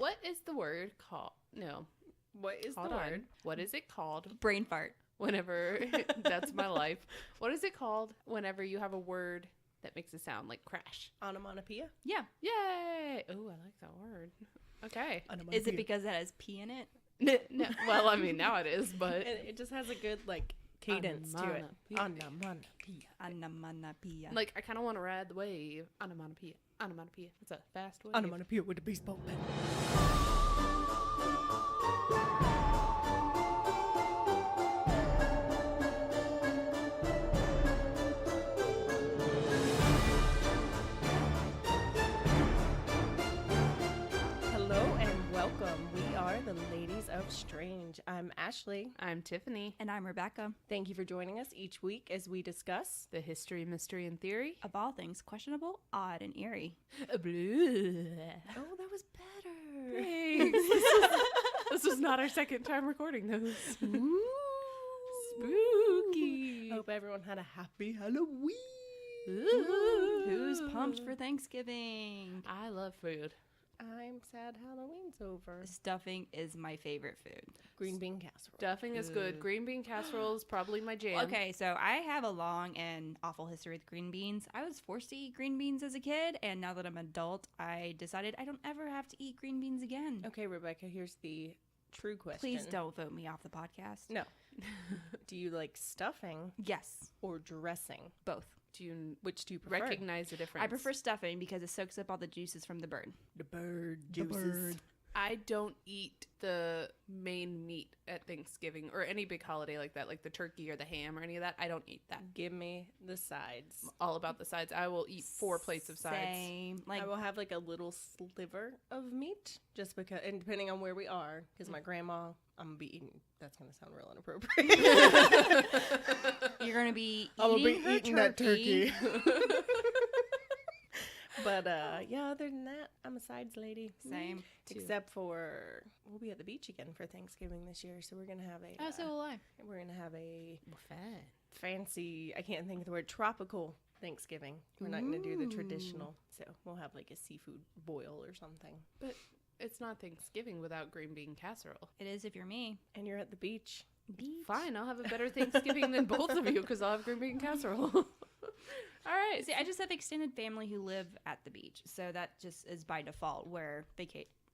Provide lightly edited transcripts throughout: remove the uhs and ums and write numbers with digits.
What is the word called? No. What is Hold the on. word? What is it called? Brain fart. Whenever, that's my life. What is it called whenever you have a word that makes it sound like crash? Onomatopoeia? Yeah. Yay! Oh, I like that word. Okay. Is it because it has P in it? No, well, I mean, now it is, but... And it just has a good, like, cadence to it. Onomatopoeia. Onomatopoeia. Like, I kind of want to ride the wave. Onomatopoeia. Onomatopoeia. It's a fast wave. Onomatopoeia with a baseball bat. Hello and welcome. We are the Ladies of Strange. I'm Ashley. I'm Tiffany. And I'm Rebecca. Thank you for joining us each week as we discuss The history, mystery, and theory. Of all things questionable, odd, and eerie. Blue. Oh, that was better. Thanks. This was not our second time recording those. Ooh. Spooky. Hope everyone had a happy Halloween. Ooh. Who's pumped for Thanksgiving? I love food. I'm sad Halloween's over. Stuffing is my favorite food. Green bean casserole. Stuffing is good. Green bean casserole is probably my jam. Okay, so I have a long and awful history with green beans. I was forced to eat green beans as a kid, and now that I'm an adult, I decided I don't ever have to eat green beans again. Okay, Rebecca, here's the true question. Please don't vote me off the podcast. No. Do you like stuffing Yes, or dressing? both. Which do you prefer? Recognize the difference. I prefer stuffing because it soaks up all the juices from the bird. the bird juices. I don't eat the main meat at Thanksgiving or any big holiday like that, like the turkey or the ham or any of that. I don't eat that. Give me the sides. All about the sides. I will eat 4 plates of sides. Same. Like I will have like a little sliver of meat just because, and depending on where we are, because my grandma, I'm going to be eating, that's going to sound real inappropriate. you're gonna be eating, I will be her eating that turkey. But yeah, other than that, I'm a sides lady. Same. Except for we'll be at the beach again for Thanksgiving this year, so we're gonna have a Oh, so will I. we're gonna have a Fun. fancy, I can't think of the word, tropical Thanksgiving. We're not gonna do the traditional, so we'll have like a seafood boil or something. But it's not Thanksgiving without green bean casserole. It is if you're me. And you're at the beach. Fine, I'll have a better Thanksgiving than both of you because I'll have green bean casserole. All right. See, I just have extended family who live at the beach, so that just is by default where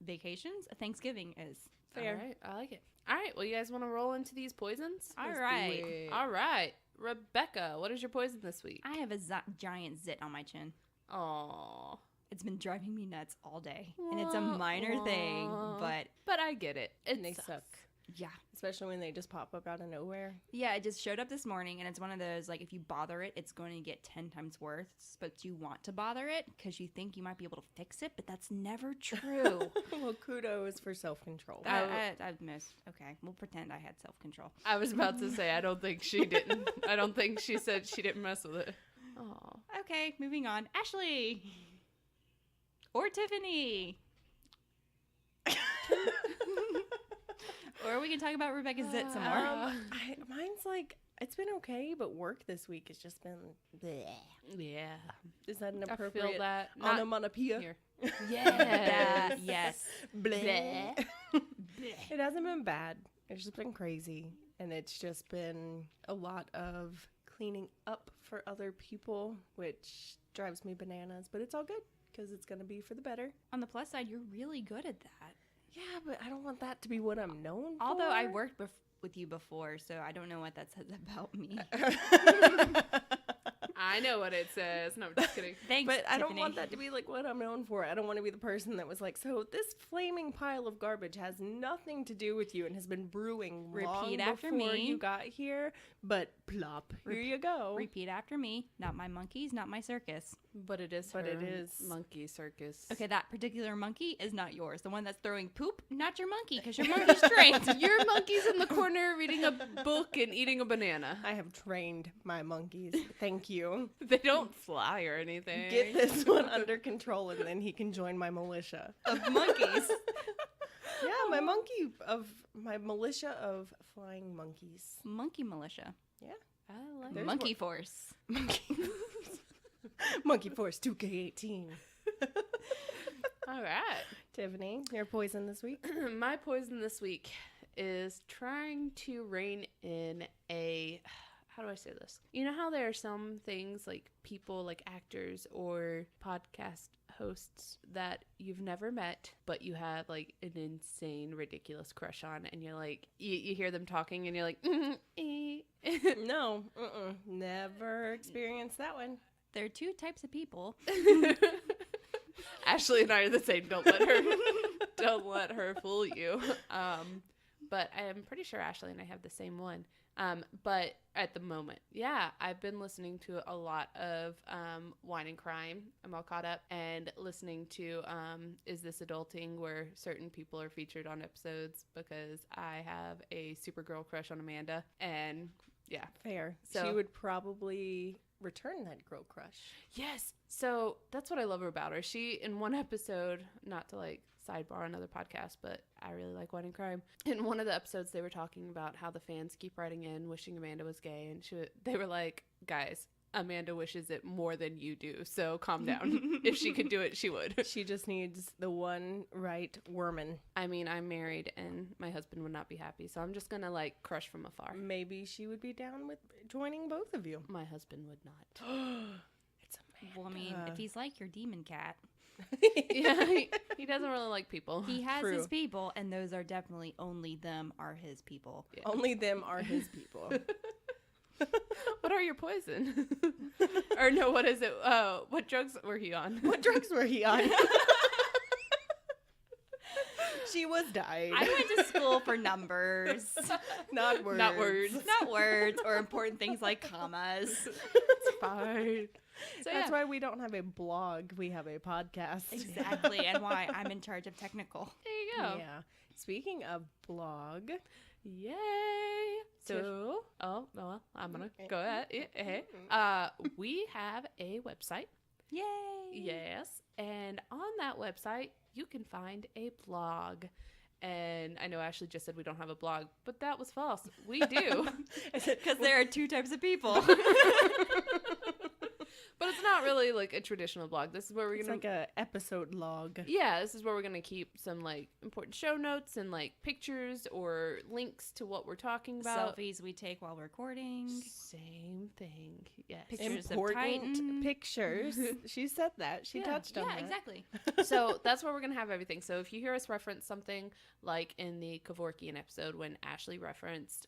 vacations, Thanksgiving is. Fair. All right, I like it. All right, well, you guys want to roll into these poisons? All Let's do right. it. All right. Rebecca, what is your poison this week? I have a giant zit on my chin. Aww. It's been driving me nuts all day, and it's a minor thing, But I get it. And they suck. yeah. Especially when they just pop up out of nowhere. Yeah, it just showed up this morning, and it's one of those, like, if you bother it, it's going to get 10 times worse, but you want to bother it because you think you might be able to fix it, but that's never true. Well, kudos for self-control. I missed. Okay, we'll pretend I had self-control. I was about to say, I don't think she didn't. I don't think she said she didn't mess with it. Aw. Okay, moving on. Ashley! Or Tiffany! Or we can talk about Rebecca's zit some more. Mine's like, it's been okay, but work this week has just been bleh. Yeah. Is that an I appropriate feel that. Not onomatopoeia? here. Yes. Yes. Bleh. It hasn't been bad. It's just been crazy. And it's just been a lot of cleaning up for other people, which drives me bananas. But it's all good because it's going to be for the better. On the plus side, you're really good at that. Yeah, but I don't want that to be what I'm known for. Although I worked with you before, so I don't know what that says about me. I know what it says. No, I'm just kidding. Thanks, But I don't Tiffany. want that to be like what I'm known for. I don't want to be the person that was like, so this flaming pile of garbage has nothing to do with you and has been brewing long Repeat after before me. you got here. But plop, here you go. Repeat after me. Not my monkeys, not my circus. But it is But her it is. monkey circus. Okay, that particular monkey is not yours. The one that's throwing poop, not your monkey, because your monkey's trained. Your monkey's in the corner reading a book and eating a banana. I have trained my monkeys. Thank you. They don't fly or anything. Get this one under control and then he can join my militia. Of monkeys. Yeah, my militia of flying monkeys. Monkey militia. Yeah. I like There's Monkey force. Monkey Force 2K18. All right. Tiffany, your poison this week? My poison this week is trying to rein in a... How do I say this? You know how there are some things like people, like actors or podcast hosts that you've never met, but you have like an insane, ridiculous crush on, and you're like, you hear them talking and you're like, No, never experienced that one. There are two types of people. Ashley and I are the same. Don't let her fool you. But I'm pretty sure Ashley and I have the same one. But at the moment, yeah, I've been listening to a lot of Wine and Crime. I'm all caught up, and listening to Is This Adulting, where certain people are featured on episodes because I have a Supergirl crush on Amanda, and yeah. Fair. So she would probably return that girl crush. Yes. So that's what I love about her. She, in one episode, not to like sidebar another podcast, but I really like Wine and Crime. In one of the episodes, they were talking about how the fans keep writing in wishing Amanda was gay, and they were like, guys, Amanda wishes it more than you do, so calm down. If she could do it, she would. She just needs the one right woman. I mean, I'm married, and my husband would not be happy, so I'm just gonna like crush from afar. Maybe she would be down with joining both of you. My husband would not. It's Amanda. Well, I mean, if he's like your demon cat, Yeah, he doesn't really like people. he has True. his people, and those are definitely only them are his people. Yeah. Only them are his people. What are your poison? Or no, what is it? What drugs were he on? What drugs were he on? She was died. I went to school for numbers, Not words. Not words. not words or important things like commas. It's fine. So That's yeah. why we don't have a blog. We have a podcast. Exactly, and why I'm in charge of technical. There you go. Yeah. Speaking of blog, Yay. So, well, I'm gonna go ahead. We have a website. Yay! Yes. And on that website, you can find a blog. And I know Ashley just said we don't have a blog, but that was false. We do. Because there are two types of people. But it's not really like a traditional blog. This is where we're it's gonna like a episode log. Yeah, this is where we're gonna keep some like important show notes and like pictures or links to what we're talking about. Selfies we take while recording. Same thing. Yes. Pictures of Important Titan. pictures. She said that. She touched on that. Yeah, exactly. So that's where we're gonna have everything. So if you hear us reference something like in the Kevorkian episode when Ashley referenced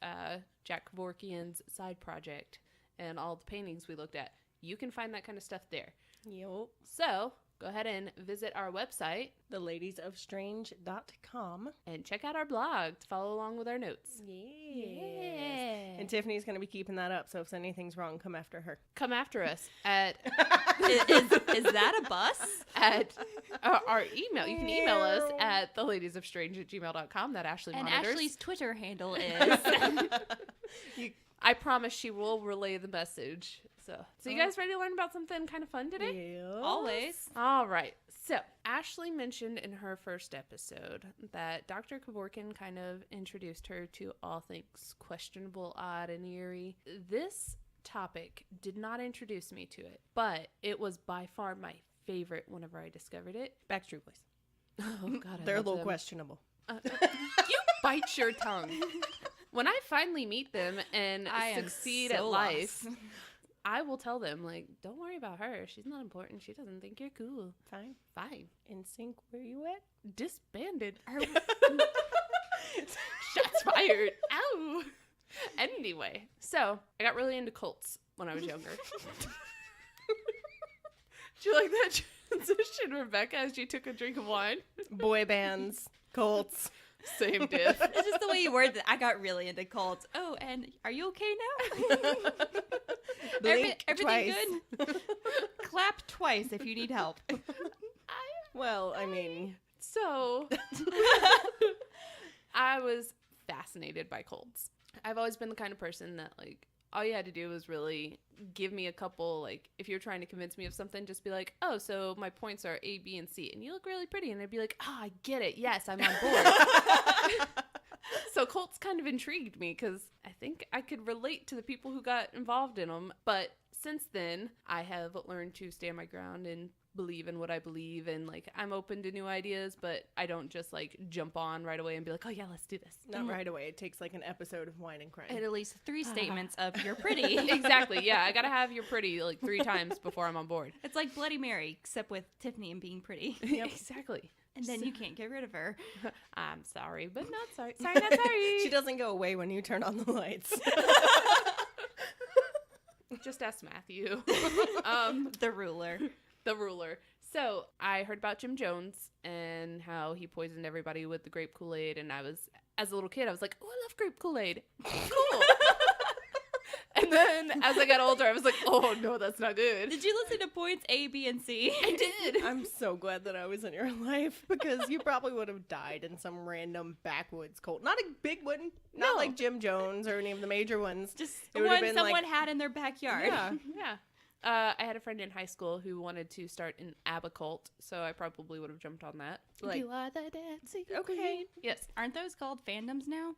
Jack Kevorkian's side project and all the paintings we looked at, you can find that kind of stuff there. Yep. So go ahead and visit our website, theladiesofstrange.com. and check out our blog to follow along with our notes. Yes. And Tiffany's going to be keeping that up, so if anything's wrong, come after her. Come after us at Is that a bus? at our email. You can email us at theladiesofstrange@gmail.com that Ashley And monitors. Ashley's Twitter handle is. I promise she will relay the message. So you guys ready to learn about something kind of fun today? Yes. Always. All right. So Ashley mentioned in her first episode that Dr. Kevorkian kind of introduced her to all things questionable, odd, and eerie. This topic did not introduce me to it, but it was by far my favorite whenever I discovered it. Backstreet Boys. Oh, God, They're a love little them. questionable. You bite your tongue. When I finally meet them and I succeed am at so life, lost. I will tell them, like, don't worry about her. She's not important. She doesn't think you're cool. Fine. Fine. In sync, where you at? Disbanded. Shots fired. Ow. Anyway, so I got really into cults when I was younger. Do you like that transition, Rebecca, as you took a drink of wine? Boy bands, cults. Same diff. It's just the way you worded that. I got really into cults. Oh, and are you okay now? Blink Everything twice. good? Clap twice if you need help. Well, I mean, So, I was fascinated by cults. I've always been the kind of person that, like, all you had to do was really give me a couple, like, if you're trying to convince me of something, just be like, oh, so my points are A, B, and C, and you look really pretty. And I'd be like, oh, I get it. Yes, I'm on board. So cults kind of intrigued me because I think I could relate to the people who got involved in them. But since then, I have learned to stand my ground and believe in what I believe, and like I'm open to new ideas, but I don't just like jump on right away and be like, oh yeah, let's do this. Not right away. It takes like an episode of Wine and Crime. And at least 3 statements of you're pretty. Exactly. Yeah, I gotta have you're pretty like 3 times before I'm on board. It's like Bloody Mary, except with Tiffany and being pretty. Yep. Exactly. And then you can't get rid of her. I'm sorry, but not sorry. Sorry, not sorry. She doesn't go away when you turn on the lights. Just ask Matthew. The ruler. The ruler. So I heard about Jim Jones and how he poisoned everybody with the grape Kool-Aid, and I was, as a little kid, I was like, oh, I love grape Kool-Aid. Cool. And then as I got older, I was like, oh no, that's not good. Did you listen to points A, B, and C? I did. I'm so glad that I was in your life, because you probably would have died in some random backwoods cult. Not a big one. Not No. like Jim Jones or any of the major ones. Just It would have one been someone like- had in their backyard. Yeah. Yeah. I had a friend in high school who wanted to start an ABBA cult, so I probably would have jumped on that. Like, You are the dancing okay. queen. Yes. Aren't those called fandoms now?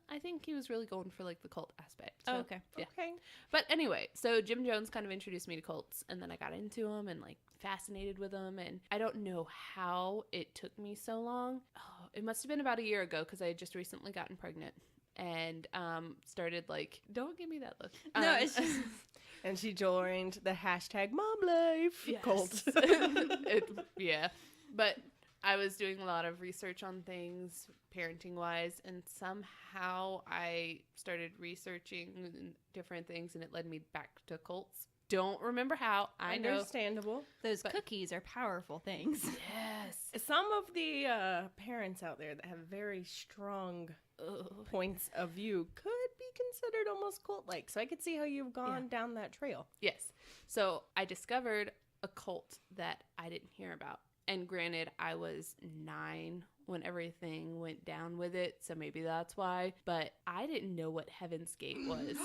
I think he was really going for like the cult aspect. Oh, so, okay. Yeah. Okay. But anyway, so Jim Jones kind of introduced me to cults, and then I got into them and like fascinated with them, and I don't know how it took me so long. Oh, it must have been about a year ago, because I had just recently gotten pregnant and started like, don't give me that look. No, it's just... And she joined the hashtag Mom Life cult. Yeah. But I was doing a lot of research on things parenting wise, and somehow I started researching different things, and it led me back to cults. Don't remember how. I know. Understandable. Those cookies are powerful things. Yes. Some of the parents out there that have very strong points of view could be considered almost cult-like. So I could see how you've gone down that trail. Yes. So I discovered a cult that I didn't hear about. And granted, I was 9 when everything went down with it, so maybe that's why. But I didn't know what Heaven's Gate was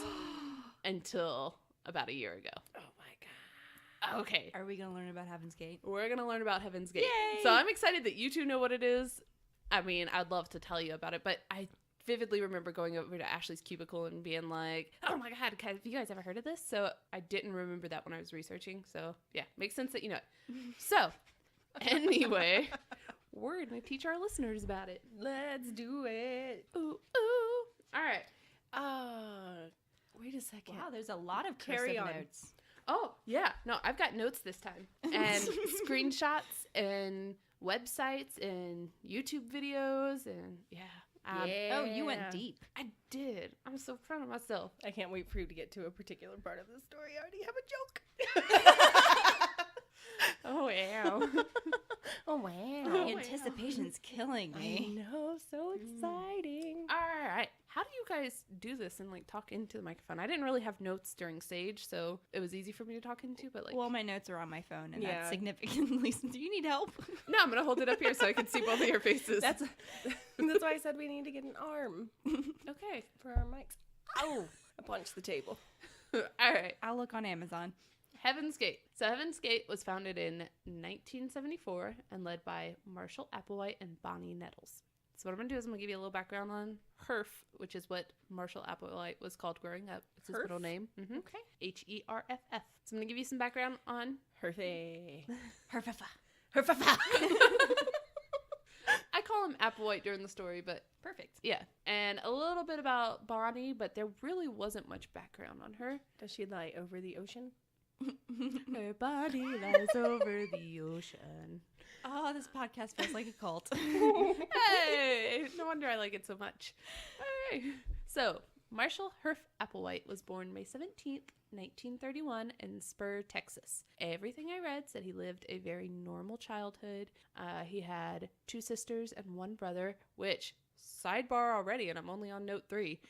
until about a year ago. Oh my God. Okay. Are we going to learn about Heaven's Gate? We're going to learn about Heaven's Gate. Yay! So I'm excited that you two know what it is. I mean, I'd love to tell you about it, but I vividly remember going over to Ashley's cubicle and being like, oh my God, have you guys ever heard of this? So I didn't remember that when I was researching. So yeah, makes sense that you know it. So anyway, we're going to teach our listeners about it. Let's do it. Ooh, ooh. All right. Wait a second. Wow, there's a lot of Carry cursive on. notes. Oh, yeah. No, I've got notes this time. And screenshots and websites and YouTube videos and yeah. Oh, you went deep. I did. I'm so proud of myself. I can't wait for you to get to a particular part of the story. I already have a joke. Oh, wow. Oh, wow. The anticipation's killing I me. know. So exciting. All right. How do you guys do this and like talk into the microphone? I didn't really have notes during Sage, so it was easy for me to talk into, but like, Well, my notes are on my phone, and Yeah. that's significantly... Do you need help? no, I'm going to hold it up here so I can see both of your faces. That's why I said we need to get an arm okay. for our mics. Oh, I punched the table. All right. I'll look on Amazon. Heaven's Gate. So Heaven's Gate was founded in 1974 and led by Marshall Applewhite and Bonnie Nettles. So what I'm going to do is I'm going to give you a little background on Herf, which is what Marshall Applewhite was called growing up. It's his Herf? middle name. Mm-hmm. Okay. Herff. So I'm going to give you some background on... Herfy. Herfafa. Herfafa. I call him Applewhite during the story, but Perfect. yeah. And a little bit about Bonnie, but there really wasn't much background on her. Does she lie over the ocean? Her body lies over the ocean. Oh, this podcast feels like a cult. Hey, no wonder I like it so much. All right. So, Marshall Herf Applewhite was born May 17th, 1931 in Spur, Texas. Everything I read said he lived a very normal childhood. He had 2 sisters and 1 brother, which, sidebar already, and I'm only on note 3.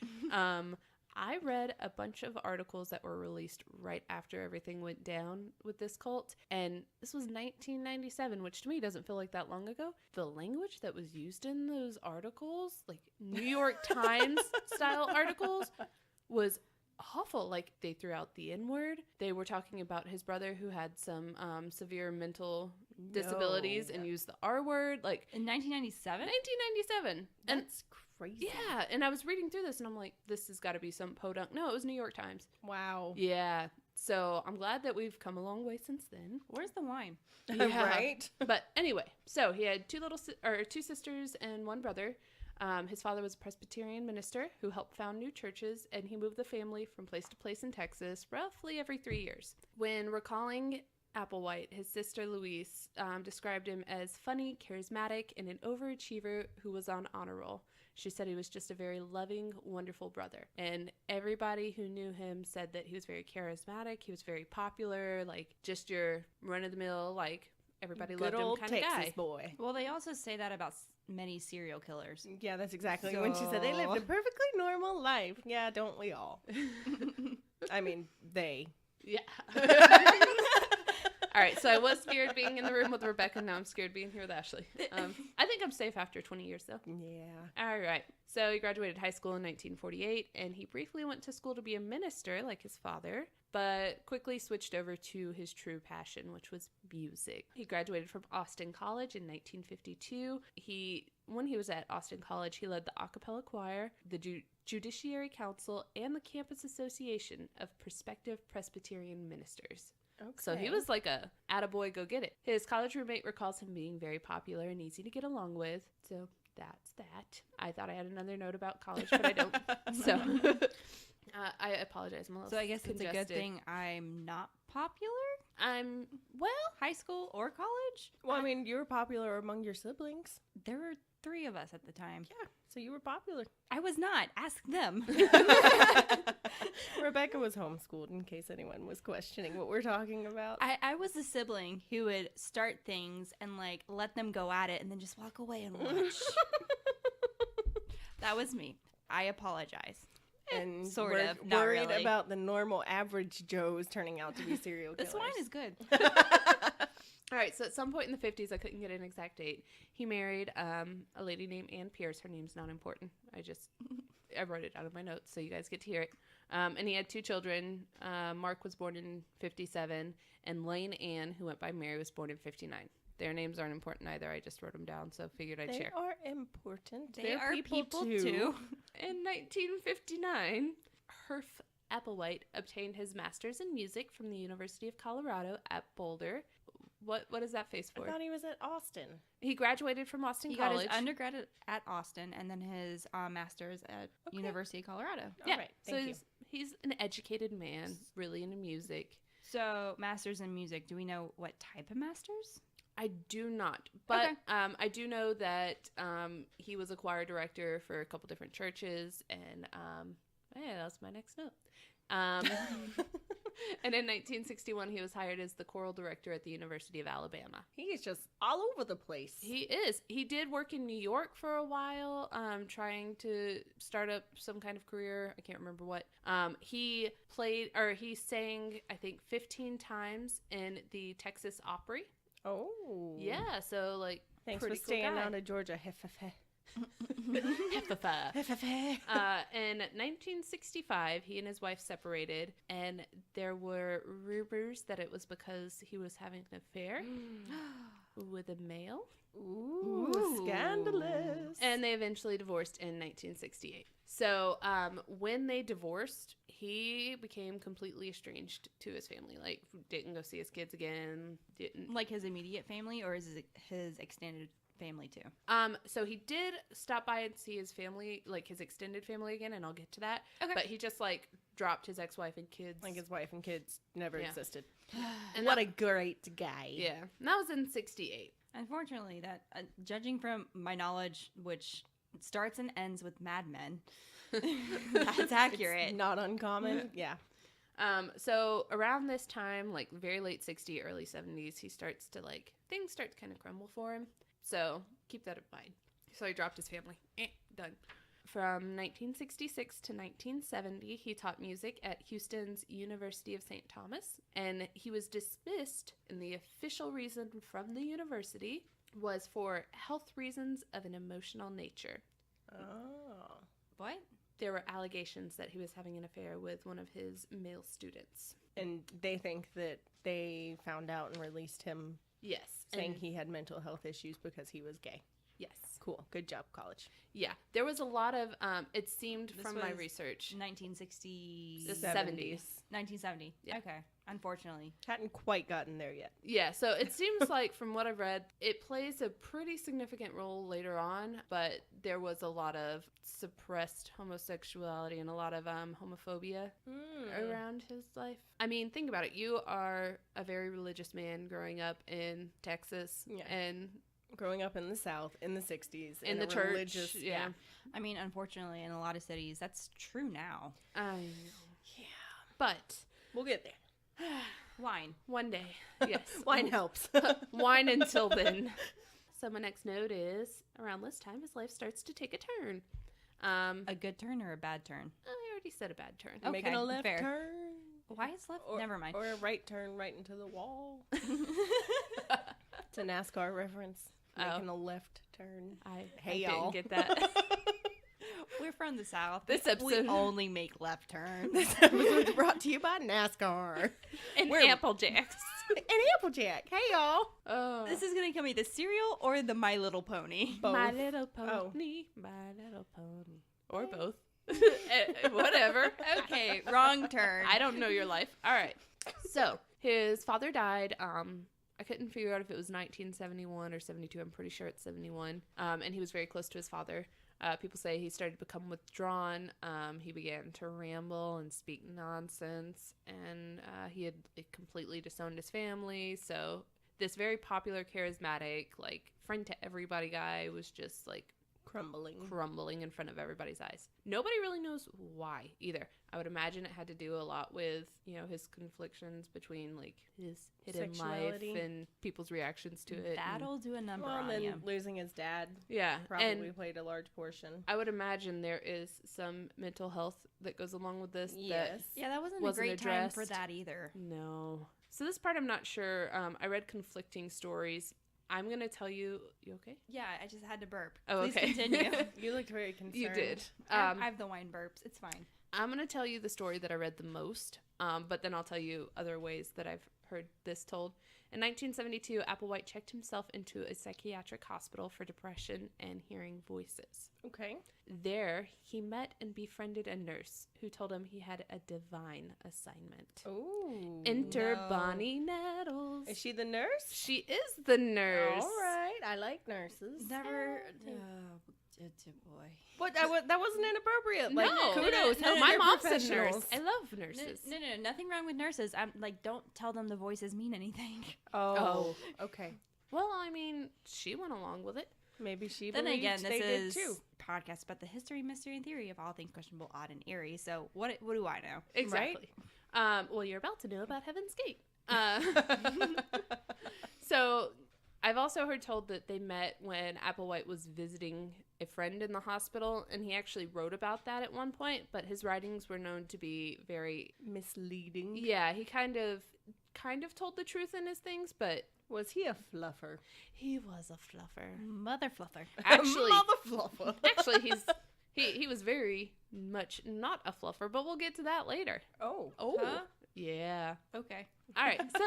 I read a bunch of articles that were released right after everything went down with this cult, and this was 1997, which to me doesn't feel like that long ago. The language that was used in those articles, like New York Times style articles, was awful. Like, they threw out the N-word. They were talking about his brother who had some severe mental disabilities and used the R-word. Like, In 1997? 1997. And That's crazy. yeah, and I was reading through this and I'm like, this has got to be some podunk. No, it was New York Times. Wow. Yeah. So I'm glad that we've come a long way since then. Where's the wine? Yeah. Right? But anyway, so he had two sisters and one brother. His father was a Presbyterian minister who helped found new churches, and he moved the family from place to place in Texas roughly every 3 years. When recalling Applewhite, his sister Louise described him as funny, charismatic, and an overachiever who was on honor roll. She said he was just a very loving, wonderful brother. And everybody who knew him said that he was very charismatic, he was very popular, like just your run-of-the-mill, like everybody Good loved him old kind of Texas guy. boy. Well, they also say that about many serial killers. Yeah, that's exactly when she said they lived a perfectly normal life. Yeah, don't we all? I mean, they. Yeah. All right, so I was scared being in the room with Rebecca. Now I'm scared being here with Ashley. I think I'm safe after 20 years, though. Yeah. All right. So he graduated high school in 1948, and he briefly went to school to be a minister like his father, but quickly switched over to his true passion, which was music. He graduated from Austin College in 1952. When he was at Austin College, he led the a cappella choir, the Judiciary Council, and the Campus Association of Prospective Presbyterian Ministers. Okay. So he was like a attaboy, go get it. His college roommate recalls him being very popular and easy to get along with. So that's that. I thought I had another note about college, but I don't. So I apologize. I'm a little So I guess it's a good congested. thing I'm not popular? Well, High school or college? Well, I mean, you were popular among your siblings. There were 3 of us at the time. Yeah, so you were popular. I was not. Ask them. Rebecca was homeschooled, in case anyone was questioning what we're talking about. I was the sibling who would start things and like let them go at it and then just walk away and watch. That was me. I apologize. And sort we're of, not worried really. about the normal average Joes turning out to be serial killers. This wine is good. all right. So at some point in the 50s, I couldn't get an exact date. He married a lady named Ann Pierce. Her name's not important. I wrote it out of my notes, so you guys get to hear it. And he had 2 children. Mark was born in 57, and Lane Ann, who went by Mary, was born in 59. Their names aren't important either. I just wrote them down, so figured I'd They share. are important. They They're are people too. In 1959, Herf Applewhite obtained his master's in music from the University of Colorado at Boulder. What is that face I for? thought he was at Austin. He graduated from Austin He College. got his undergrad at Austin and then his master's at University of Colorado. Yeah, All right, so thank you. he's an educated man, really into music. So, master's in music. Do we know what type of master's? I do not, but Okay. I do know that he was a choir director for a couple different churches, and yeah, that's my next note. And in 1961, he was hired as the choral director at the University of Alabama. He is just all over the place. He is. He did work in New York for a while, trying to start up some kind of career. I can't remember what. He sang, I think, 15 times in the Texas Opry. Oh. Yeah, so like, Thanks for pretty staying cool guy. out of Georgia. Hefefe. Hefefe. Hefefe. In 1965, he and his wife separated, and there were rumors that it was because he was having an affair with a male. Ooh, scandalous. And they eventually divorced in 1968. So when they divorced, he became completely estranged to his family. Like, didn't go see his kids again. Didn't. Like his immediate family or is his extended family too? So he did stop by and see his family, like his extended family again, and I'll get to that. Okay. But he just like dropped his ex-wife and kids. Like his wife and kids never Yeah. existed. And What that- a great guy. Yeah, and that was in 68. Unfortunately, that judging from my knowledge, which starts and ends with Mad Men, that's accurate. It's not uncommon. Yeah. So around this time, like very late 60s, early 70s, he starts to like, things start to kind of crumble for him. So keep that in mind. So he dropped his family. Done. From 1966 to 1970, he taught music at Houston's University of St. Thomas, and he was dismissed, and the official reason from the university was for health reasons of an emotional nature. Oh. What? There were allegations that he was having an affair with one of his male students. And they think that they found out and released him Yes. saying and- he had mental health issues because he was gay. Yes. Cool. Good job, college. Yeah. There was a lot of, it seemed This from my was research. 1960. The 70s. 1970. Yeah. Okay. Unfortunately. Hadn't quite gotten there yet. Yeah, so it seems like from what I've read, it plays a pretty significant role later on, but there was a lot of suppressed homosexuality and a lot of homophobia around his life. I mean, think about it. You are a very religious man growing up in Texas and Growing up in the South in the 60s. in a the church. religious- Yeah. I mean, unfortunately, in a lot of cities, that's true now. I know. Yeah. But We'll get there. Wine. one day, yes. Wine helps. Wine until then. So my next note is, around this time, his life starts to take a turn. A good turn or a bad turn? I already said a bad turn. Okay, Making a left fair. turn. Why is left? Or, Never mind. Or a right turn right into the wall. It's a NASCAR reference. Making a left turn. I Hey, didn't y'all. get that. We're from the South. This We episode- only make left turns. This episode's brought to you by NASCAR. And We're- Applejacks. And Applejack. Hey, y'all. Oh. This is gonna come either cereal or the My Little Pony. Both. My Little Pony. Oh. My Little Pony. Or both. Whatever. Okay, wrong turn. I don't know your life. All right. So, his father died. I couldn't figure out if it was 1971 or 72. I'm pretty sure it's 71. And he was very close to his father. People say he started to become withdrawn. He began to ramble and speak nonsense. And he had completely disowned his family. So this very popular, charismatic, like, friend to everybody guy was just, like, crumbling in front of everybody's eyes. Nobody really knows why either. I would imagine it had to do a lot with, his conflictions between, like, his hidden Sexuality. life and people's reactions to it. That'll do a number Well, and on then you. losing his dad Yeah. probably And played a large portion. I would imagine there is some mental health that goes along with this. Yes. Yeah, that wasn't wasn't a great time for addressed. that either. No. So this part I'm not sure. I read conflicting stories. I'm going to tell you. You okay? Yeah, I just had to burp. Oh, Please okay. continue. You looked very concerned. You did. I have the wine burps. It's fine. I'm going to tell you the story that I read the most, but then I'll tell you other ways that I've heard this told. In 1972, Applewhite checked himself into a psychiatric hospital for depression and hearing voices. Okay. There, he met and befriended a nurse who told him he had a divine assignment. Ooh. Enter No. Bonnie Nettles. Is she the nurse? She is the nurse. All right. I like nurses. Never. Boy. What? That wasn't inappropriate. Like, No. kudos. No, My They're mom's a professionals. nurse. I love nurses. No, nothing wrong with nurses. I'm like, don't tell them the voices mean anything. Oh. Okay. Well, I mean, she went along with it. Maybe she Then believed again, they this is did too. a podcast about the history, mystery, and theory of all things questionable, odd, and eerie. So what do I know? Exactly. Well, you're about to know about Heaven's Gate. So I've also heard told that they met when Applewhite was visiting a friend in the hospital, and he actually wrote about that at one point, but his writings were known to be very Misleading. Yeah, he kind of told the truth in his things, but Was he a fluffer? he was a fluffer. Mother fluffer. Actually, Mother fluffer. actually he was very much not a fluffer, but we'll get to that later. Oh. Huh? Yeah. Okay. All right, so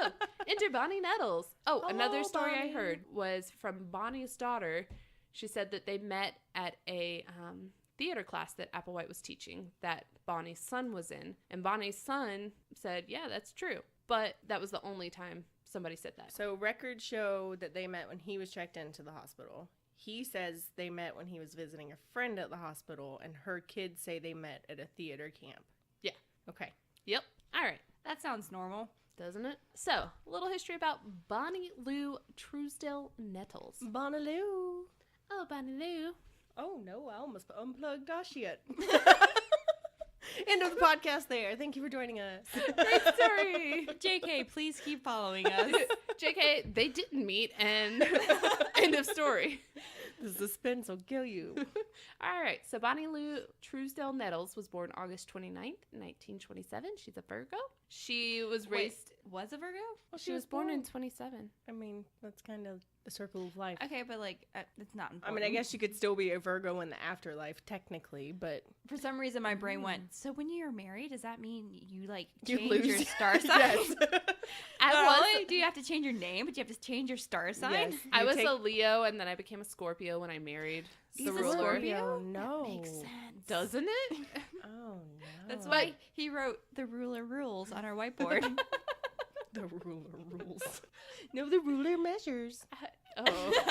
enter Bonnie Nettles. Oh, another Hello, story Bonnie. I heard was from Bonnie's daughter. She said that they met at a theater class that Applewhite was teaching that Bonnie's son was in. And Bonnie's son said, yeah, that's true. But that was the only time somebody said that. So records show that they met when he was checked into the hospital. He says they met when he was visiting a friend at the hospital, and her kids say they met at a theater camp. Yeah. Okay. Yep. All right. That sounds normal. Doesn't it? So, a little history about Bonnie Lou Truesdell Nettles. Bonnaloo. Oh, Bonnie Lou. Oh, no, I almost unplugged our shit. End of the podcast there. Thank you for joining us. Sorry. JK, please keep following us. JK, they didn't meet, and end of story. The suspense will kill you. All right, so Bonnie Lou Truesdell Nettles was born August 29th, 1927. She's a Virgo. She was raised... was a Virgo? Well, She was born in 27. I mean, that's kind of the circle of life. Okay, but like, it's not I important. mean, I guess you could still be a Virgo in the afterlife, technically, but For some reason, my brain went, so when you're married, does that mean you, like, you change lose your star sign? Yes. I Not was only do you have to change your name, but you have to change your star sign? Yes. I You was take- a Leo, and then I became a Scorpio when I married He's the a ruler. Scorpio? No. That makes sense. Doesn't it? Oh, no. That's why he wrote the ruler rules on our whiteboard. The ruler rules. No, the ruler measures. Oh.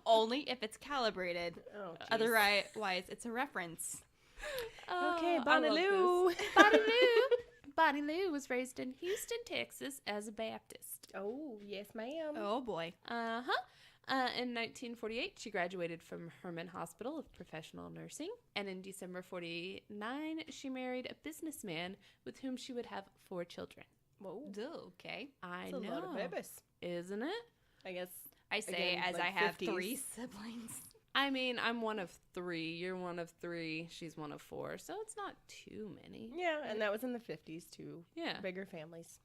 Only if it's calibrated. Oh, jeez. Otherwise, it's a reference. Okay, Oh, I Bonnie love Lou. this. Bonnie Lou. Bonnie Lou was raised in Houston, Texas as a Baptist. Oh, yes, ma'am. Oh, boy. Uh-huh. In 1948, she graduated from Herman Hospital of Professional Nursing, and in December 49, she married a businessman with whom she would have 4 children. Whoa. Okay. I That's know, a lot of babies. Isn't it? I guess. I say Again, as like I have 50s. 3 siblings. I mean, I'm one of 3. You're one of 3. She's one of 4. So it's not too many. Yeah, and that was in the 50s, too. Yeah. Bigger families.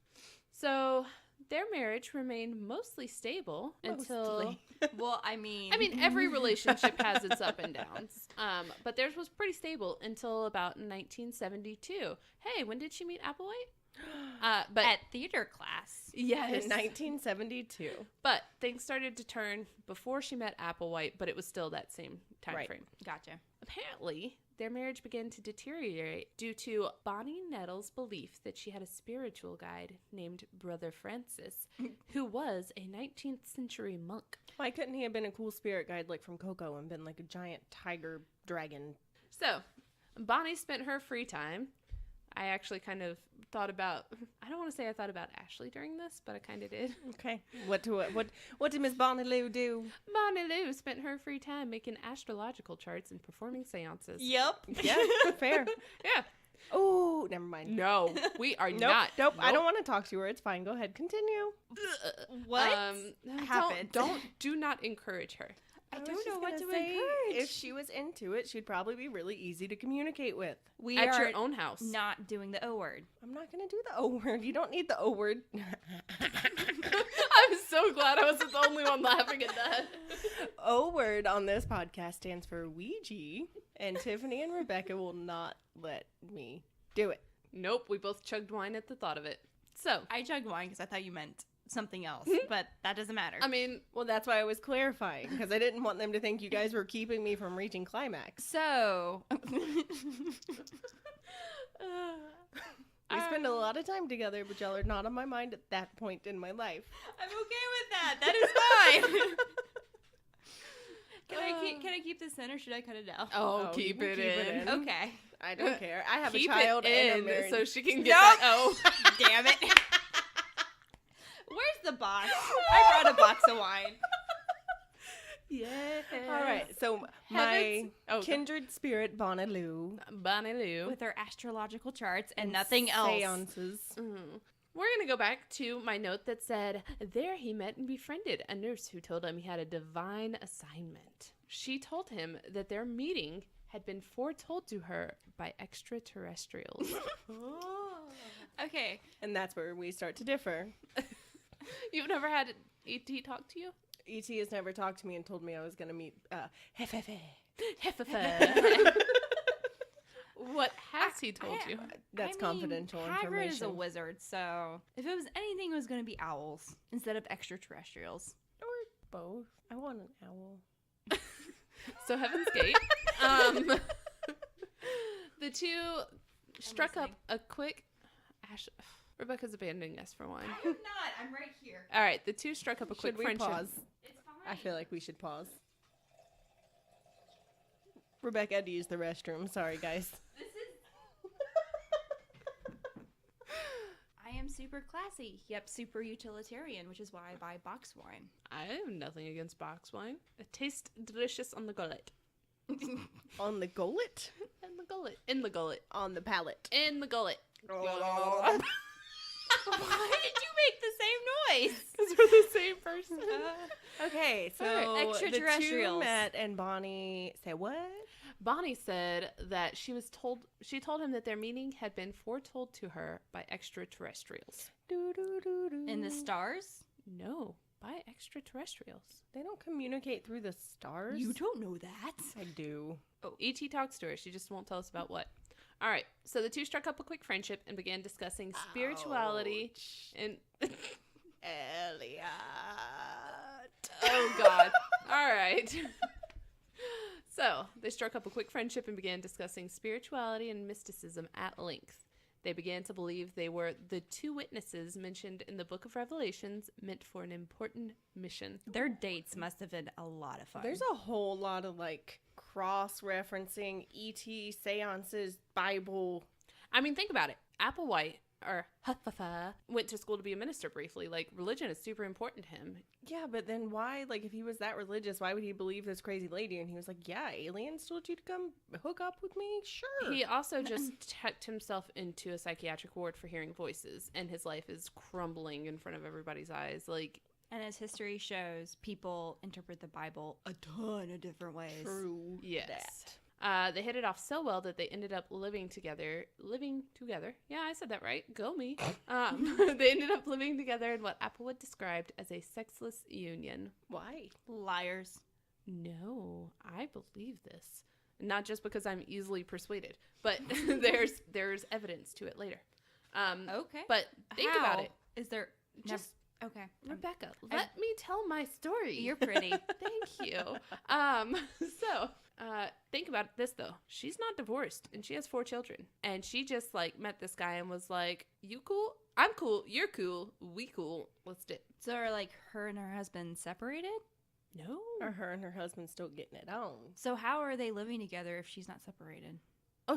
So their marriage remained mostly stable until... Mostly. Well, I mean... every relationship has its up and downs. But theirs was pretty stable until about 1972. Hey, when did she meet Applewhite? But at theater class. yes. In 1972. But things started to turn before she met Applewhite, but it was still that same time Right. frame. Gotcha. Apparently, their marriage began to deteriorate due to Bonnie Nettles' belief that she had a spiritual guide named Brother Francis, who was a 19th century monk. Why couldn't he have been a cool spirit guide like from Coco and been like a giant tiger dragon? So, Bonnie spent her free time. I actually kind of thought about, I don't want to say I thought about Ashley during this, but I kind of did. Okay. What did Miss Bonnie Lou do? Bonnie Lou spent her free time making astrological charts and performing seances. Yep. Yeah, fair. Yeah. Oh, never mind. No, we are Nope, not. nope. I don't want to talk to her. It's fine. Go ahead. Continue. What Um, happened? Do not encourage her. I was don't just know what gonna to say, encourage. If she was into it, she'd probably be really easy to communicate with. We At are your own house. not doing the O word. I'm not going to do the O word. You don't need the O word. I'm so glad I wasn't the only one laughing at that. O word on this podcast stands for Ouija, and Tiffany and Rebecca will not let me do it. Nope, we both chugged wine at the thought of it. So, I chugged wine because I thought you meant something else, but that doesn't matter. I mean, Well, that's why I was clarifying, because I didn't want them to think you guys were keeping me from reaching climax. So, We spend a lot of time together, but y'all are not on my mind at that point in my life. I'm okay with that. That is fine. Can I keep this in or should I cut it out? oh, Oh, keep you it can keep it in. in. Okay. I don't care. I have Keep a child it and in a married. so she can get Nope. that. Oh, Damn it. Where's the box? I brought a box of wine. yeah. All right, so my Heavens. Oh, kindred spirit, Bonnie Lou, Bonnie Lou. With her astrological charts and nothing else. seances. We're going to go back to my note that said, there he met and befriended a nurse who told him he had a divine assignment. She told him that their meeting had been foretold to her by extraterrestrials. Okay. And that's where we start to differ. You've never had E.T. talk to you? E.T. has never talked to me and told me I was going to meet Hefefe. What has he told you? That's confidential Hagrid information. is a wizard, so if it was anything, it was going to be owls instead of extraterrestrials. Or both. I want an owl. So Heaven's Gate. The two struck up listening. a quick... Rebecca's abandoning us for one. I am not. I'm right here. All right, the two struck up a quick Should we friendship. pause? It's fine. I feel like we should pause. Rebecca had to use the restroom. Sorry, guys. This is... I am super classy. Yep, super utilitarian, which is why I buy box wine. I have nothing against box wine. It tastes delicious on the gullet. On the gullet? In the gullet. In the gullet. On the palate. In the gullet. Why did you make the same noise? Because those are the same person. Okay, so All right, the two extraterrestrials. met, and Bonnie said what? Bonnie said that she told him that their meeting had been foretold to her by extraterrestrials. In the stars? No, by extraterrestrials. They don't communicate through the stars? You don't know that. I do. Oh, E.T. talks to her. She just won't tell us about what. All right, so the two struck up a quick friendship and began discussing spirituality and... Elliot. Oh, God. All right. So, they struck up a quick friendship and began discussing spirituality and mysticism at length. They began to believe they were the two witnesses mentioned in the Book of Revelations meant for an important mission. Their dates must have been a lot of fun. There's a whole lot of like cross-referencing ET seances, Bible. I mean, think about it. Applewhite, or Huffafa, went to school to be a minister briefly. Like, religion is super important to him. Yeah, but then why, like, if he was that religious, why would he believe this crazy lady? And he was like, yeah, aliens told you to come hook up with me? Sure. He also just checked himself into a psychiatric ward for hearing voices, and his life is crumbling in front of everybody's eyes. Like, and as history shows, people interpret the Bible a ton of different ways. True. yes. That. They hit it off so well that they ended up living together. Yeah, I said that right. Go me. They ended up living together in what Applewood described as a sexless union. Why? Liars. No, I believe this. Not just because I'm easily persuaded, but there's evidence to it later. Okay. But think How? about it. Is there Just okay. Rebecca, let me tell my story. You're pretty. Thank you. Think about this though. She's not divorced and she has 4 children. And she just like met this guy and was like, you cool? I'm cool. You're cool. We cool. Let's do it. So are like her and her husband separated? No. Or her and her husband still getting it on? So how are they living together if she's not separated? Oh,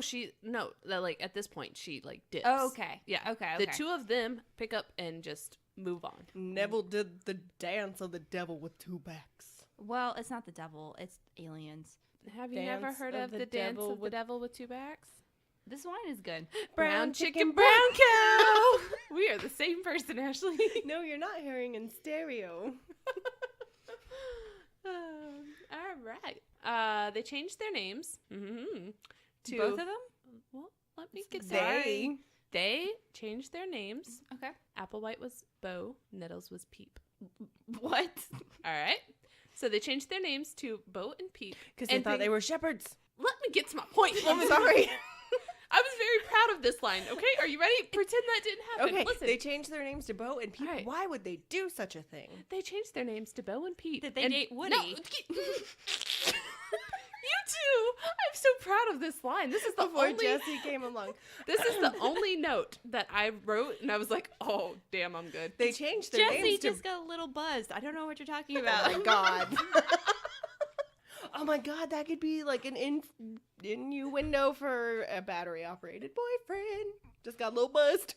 like at this point she like dips. Oh, okay. Yeah. Okay. The two of them pick up and just move on. Neville did the dance of the devil with 2 backs. Well, it's not the devil. It's aliens. Have you never Dance heard of of the the dance devil of the with- devil with 2 backs? This wine is good. Brown chicken, brown cow. We are the same person, Ashley. No, you're not hearing in stereo. All right. They changed their names. Mm-hmm. To Both of them? Well, let me get They. They changed their names. Okay. Applewhite was Bo. Nettles was Peep. What? All right. So they changed their names to Bo and Peep. Because they thought they were shepherds. Let me get to my point. I'm sorry. I was very proud of this line. Okay, are you ready? Pretend that didn't happen. Okay, Listen. they changed their names to Bo and Peep. All right. Why would they do such a thing? They changed their names to Bo and Pete. Did they and date Woody? No, you two! I'm so proud of this line. This is the Before only. Jesse came along. This is the only note that I wrote, and I was like, "Oh, damn, I'm good." They changed their Jesse names to... just got a little buzzed. I don't know what you're talking Oh about. my god. Oh my god, that could be like an innuendo for a battery-operated boyfriend. Just got a little buzzed.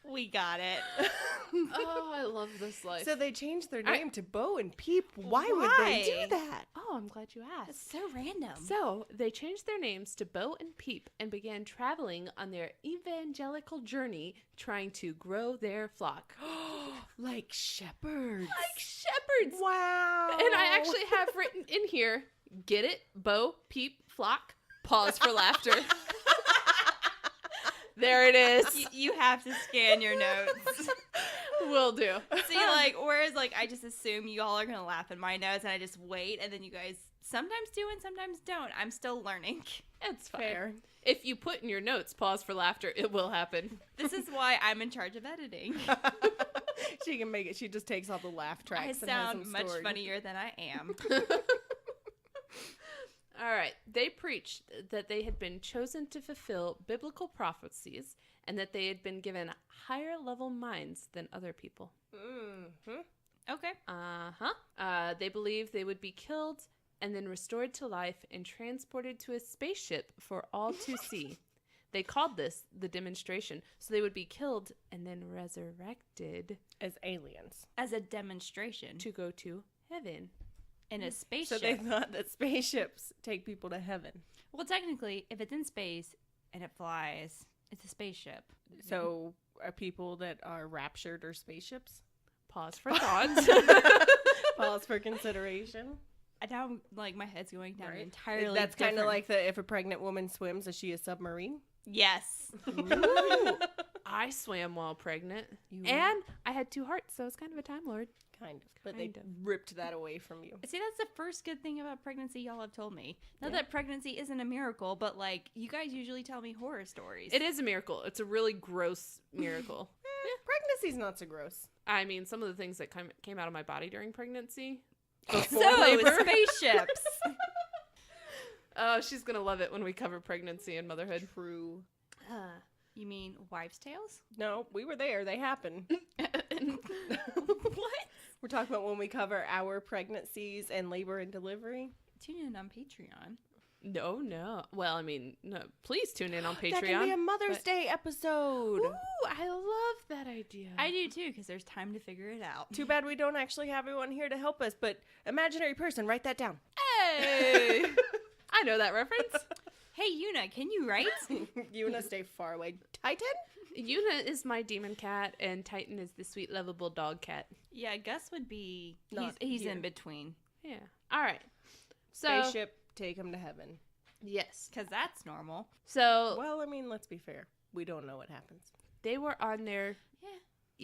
We got it. Oh, I love this life. So they changed their I- name to Bo and Peep. Why would they do that? Oh, I'm glad you That's asked. so random. So they changed their names to Bo and Peep and began traveling on their evangelical journey, trying to grow their flock. Like shepherds. Like shepherds. Wow. And I actually have written in here, get it? Bo, Peep, flock. Pause for laughter. There it is. You have to scan your notes. Will do. See, like, whereas, like, I just assume you all are going to laugh at my notes, and I just wait, and then you guys sometimes do and sometimes don't. I'm still learning. It's fine. Fair. If you put in your notes, pause for laughter, it will happen. This is why I'm in charge of editing. She can make it. She just takes all the laugh tracks. I and has sound them much stored. funnier than I am. All right. They preached that they had been chosen to fulfill biblical prophecies and that they had been given higher level minds than other people. Mm-hmm. Okay. They believed they would be killed and then restored to life and transported to a spaceship for all to see. They called this the demonstration. So they would be killed and then resurrected As aliens. As a demonstration. to go to heaven. In a spaceship. So they thought that spaceships take people to heaven. Well, technically, if it's in space and it flies, it's a spaceship. So are people that are raptured or spaceships? Pause for thoughts. Pause for consideration. And now, like, my head's going down Right. entirely. That's kind of different- like the if a pregnant woman swims, is she a submarine? Yes. Ooh, I swam while pregnant. You- And I had 2 hearts, so I was kind of a Time Lord. Kind of. But Kind they of. ripped that away from you. See, that's the first good thing about pregnancy y'all have told me. Not Yeah. that pregnancy isn't a miracle, but, like, you guys usually tell me horror stories. It is a miracle. It's a really gross miracle. Pregnancy's not so gross. I mean, some of the things that came out of my body during pregnancy. So, spaceships. Oh, she's going to love it when we cover pregnancy and motherhood. True. You mean wives' tales? No, we were there. They happened. What? We're talking about when we cover our pregnancies and labor and delivery. Tune in on Patreon. No. Well, I mean, no. Please tune in on Patreon. That can be a Mother's but- Day episode. Ooh, I love that idea. I do too, because there's time to figure it out. Too bad we don't actually have everyone here to help us, but imaginary person, write that down. Hey! I know that reference. Hey, Yuna, can you write? You want to stay far away. Titan? Yuna is my demon cat, and Titan is the sweet, lovable dog cat. Yeah, Gus would be. Not He's here. in between. Yeah. All right. So, Spaceship, take him to heaven. yes. Because that's normal. So, Well, I mean, let's be fair. We don't know what happens. they were on their Yeah.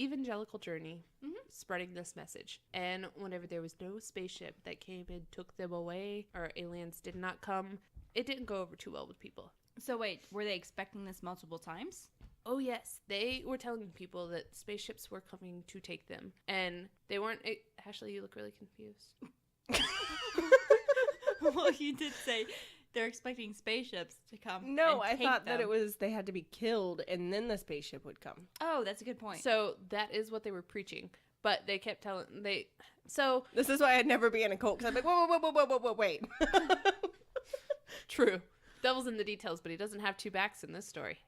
evangelical journey, Mhm. spreading this message. And whenever there was no spaceship that came and took them away, or aliens did not come, it didn't go over too well with people. So wait, were they expecting this multiple times? Oh, yes. They were telling people that spaceships were coming to take them. And they weren't. Ashley, you look really confused. Well, you did say they're expecting spaceships to come. No, and I take thought that them. it was they had to be killed and then the spaceship would come. Oh, that's a good point. So that is what they were preaching. But they kept telling. So, This is why I'd never be in a cult, because I'm like, whoa, wait. true. Devil's in the details, but he doesn't have 2 backs in this story.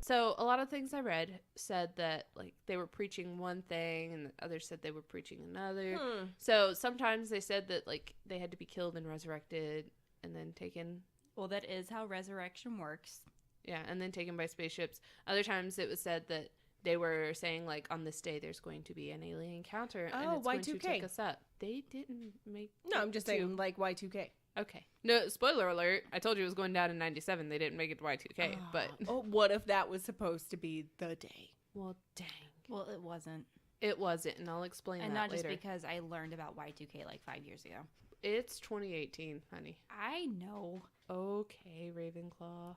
So a lot of things I read said that like they were preaching one thing, and others said they were preaching another. So sometimes they said that like they had to be killed and resurrected, and then taken. well, that is how resurrection works. Yeah, and then taken by spaceships. Other times it was said that they were saying like on this day there's going to be an alien encounter, and Oh, it's going to Y2K. take us up. They didn't make. No, I'm just it to- saying, like, Y2K. Okay. No, spoiler alert. I told you it was going down in 97. They didn't make it to Y2K, but Oh, what if that was supposed to be the day? well, dang. Well, it wasn't. It wasn't, and I'll explain And that not later. just because I learned about Y2K like 5 years ago. It's 2018, honey. I know. Okay, Ravenclaw.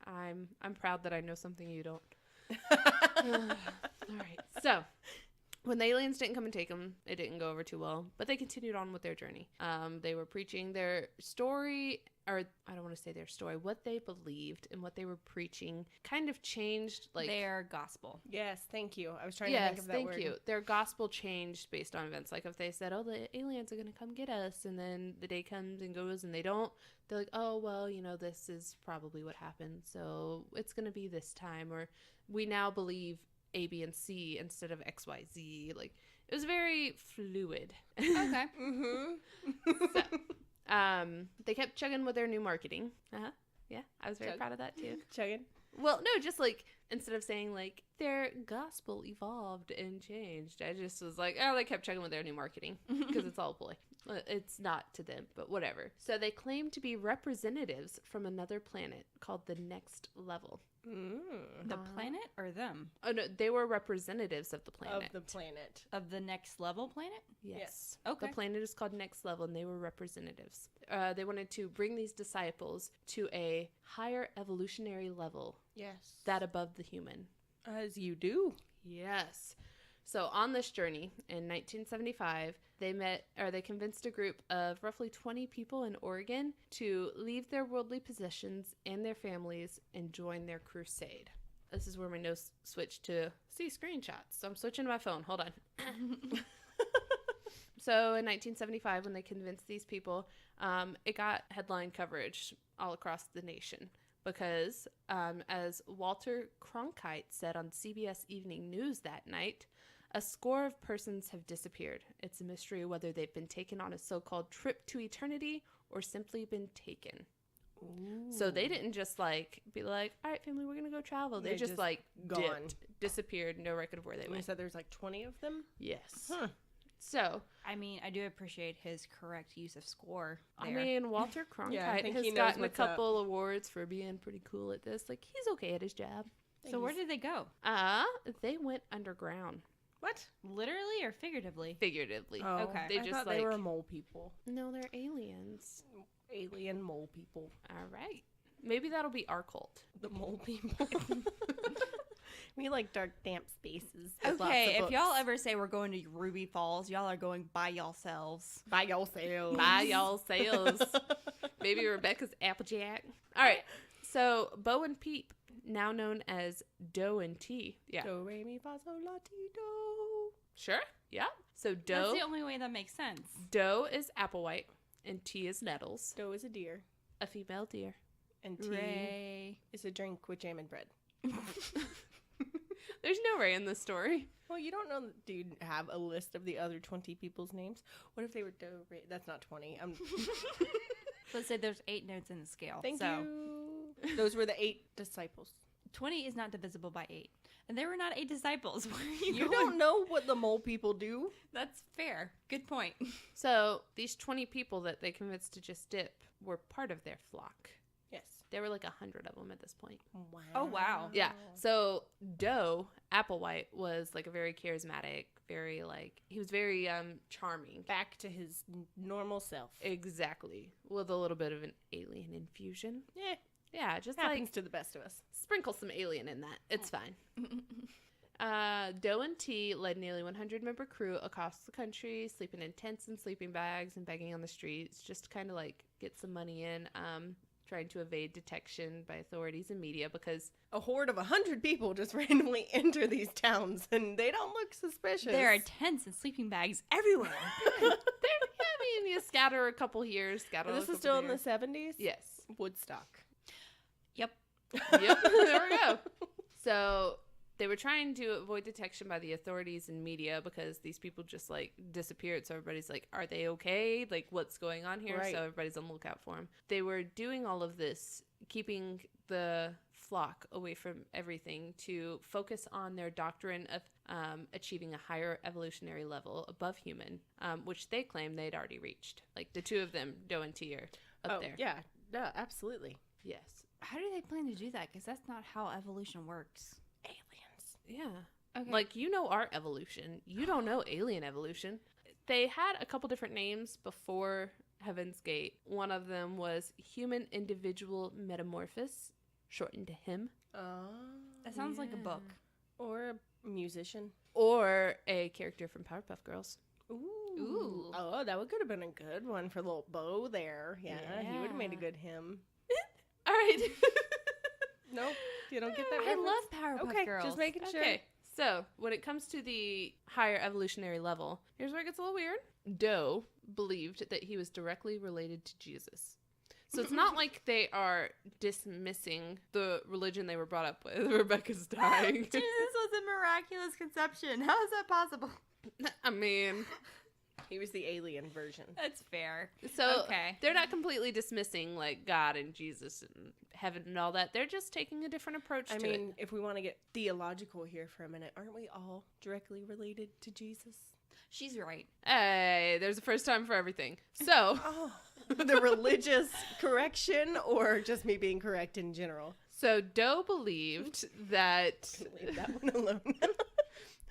I'm proud that I know something you don't. All right. So, when the aliens didn't come and take them, it didn't go over too well, but they continued on with their journey. They were preaching their story, or I don't want to say their story, what they believed and what they were preaching kind of changed. Like Their gospel. Yes, thank you. I was trying to think of that thank word. you. Their gospel changed based on events. Like if they said, "Oh, the aliens are gonna come get us," and then the day comes and goes, and they don't, they're like, "Oh, well, you know, this is probably what happened, so it's gonna be this time," or we now believe A, B, and C instead of X, Y, Z. Like it was very fluid. Okay. They kept chugging with their new marketing. Yeah, I was very Chug. proud of that too. Chugging. Well, no, just like instead of saying like their gospel evolved and changed, I just was like, oh, they kept chugging with their new marketing because it's all ploy. It's not to them, but whatever. So they claim to be representatives from another planet called the Next Level. The planet or them? Oh no, they were representatives of the planet. Of the planet. Of the next level planet? Yes. Okay. The planet is called Next Level, and they were representatives. They wanted to bring these disciples to a higher evolutionary level, Yes. that above the human. As you do. Yes. So on this journey in 1975, they convinced a group of roughly 20 people in Oregon to leave their worldly possessions and their families and join their crusade. This is where my nose switched to see screenshots. So I'm switching to my phone. Hold on. So in 1975, when they convinced these people, it got headline coverage all across the nation. Because, as Walter Cronkite said on CBS Evening News that night, a score of persons have disappeared. It's a mystery whether they've been taken on a so-called trip to eternity or simply been taken. So they didn't just like be like, all right, family, we're going to go travel. They just like gone. Disappeared, no record of where they You went. said there's like 20 of them? Yes. Huh. So, I mean, I do appreciate his correct use of score there. I mean, Walter Cronkite Yeah, I think has he knows gotten a what's up. couple awards for being pretty cool at this. Like, he's okay at his job. So where did they go? They went underground. What? Literally or figuratively? Figuratively. Oh, Okay. They I just thought like they were mole people. No, they're aliens. Alien mole people. All right. Maybe that'll be our cult. The mole people. We like dark, damp spaces. with lots Okay, of if y'all books. ever say we're going to Ruby Falls, y'all are going by yourselves. By yourselves. Buy y'all sales. Maybe Rebecca's Applejack. All right. So Bo and Peep, now known as Doe and T. Yeah. Do, re, mi, fa, sol, la, ti, do. Sure. Yeah. So That's Doe. the only way that makes sense. Doe is Applewhite, and T is Nettles, Do is a deer. a female deer. And tea Ray. is a drink with jam and bread. There's no Ray in this story. Well, you don't know. Do you have a list of the other 20 people's names? What if they were Do, Ray? That's not 20. Let's say there's 8 notes in the scale. Thank so you. Those were the 8 disciples. 20 is not divisible by 8. And there were not 8 disciples. Where are you You going? don't know what the mole people do. That's fair. Good point. So these 20 people that they convinced to just dip were part of their flock. Yes. There were like 100 of them at this point. Wow. Oh, wow. Yeah. So Doe, Applewhite, was like a very charismatic, very like, he was very charming. Back to his normal self. Exactly. With a little bit of an alien infusion. Yeah. Yeah, just Happens like to the best of us. sprinkle some alien in that. It's fine. Doe and T led nearly 100-member crew across the country, sleeping in tents and sleeping bags and begging on the streets, just to kind of like get some money in, trying to evade detection by authorities and media because A horde of 100 people just randomly enter these towns, and they don't look suspicious. There are tents and sleeping bags everywhere. you scatter a couple here, scatter. This a is couple still in there. the 70s? Yes. Woodstock. Yep. Yep. There we go. So they were trying to avoid detection by the authorities and media because these people just like disappeared. So everybody's like, are they okay? Like, what's going on here? Right. So everybody's on the lookout for them. They were doing all of this, keeping the flock away from everything to focus on their doctrine of achieving a higher evolutionary level above human, which they claim they'd already reached. Like the two of them, Doe and T, are up there. Yeah. No, absolutely. Yes. How do they plan to do that? Because that's not how evolution works. Aliens. Yeah. Okay. Like, you know our evolution. You don't know alien evolution. They had a couple different names before Heaven's Gate. One of them was Human Individual Metamorphosis, shortened to HIM, That sounds like a book. Or a musician. or a character from Powerpuff Girls. Ooh. Oh, that could have been a good one for little Bo there. Yeah, he would have made a Yeah. good hymn. All right. Nope, you don't get that I reference? love Powerpuff Okay, Girls. just making sure. Okay. So, when it comes to the higher evolutionary level, here's where it gets a little weird. Doe believed that he was directly related to Jesus. So it's not like they are dismissing the religion they were brought up with. Rebecca's dying. Jesus was a miraculous conception. How is that possible? I mean, He was the alien version. That's fair. so Okay. they're not completely dismissing like God and Jesus and heaven and all that. They're just taking a different approach I to mean, it. if we want to get theological here for a minute, aren't we all directly related to Jesus? She's right. Hey, there's a first time for everything. So, Oh, the religious correction or just me being correct in general? so Doe believed that Leave that one alone.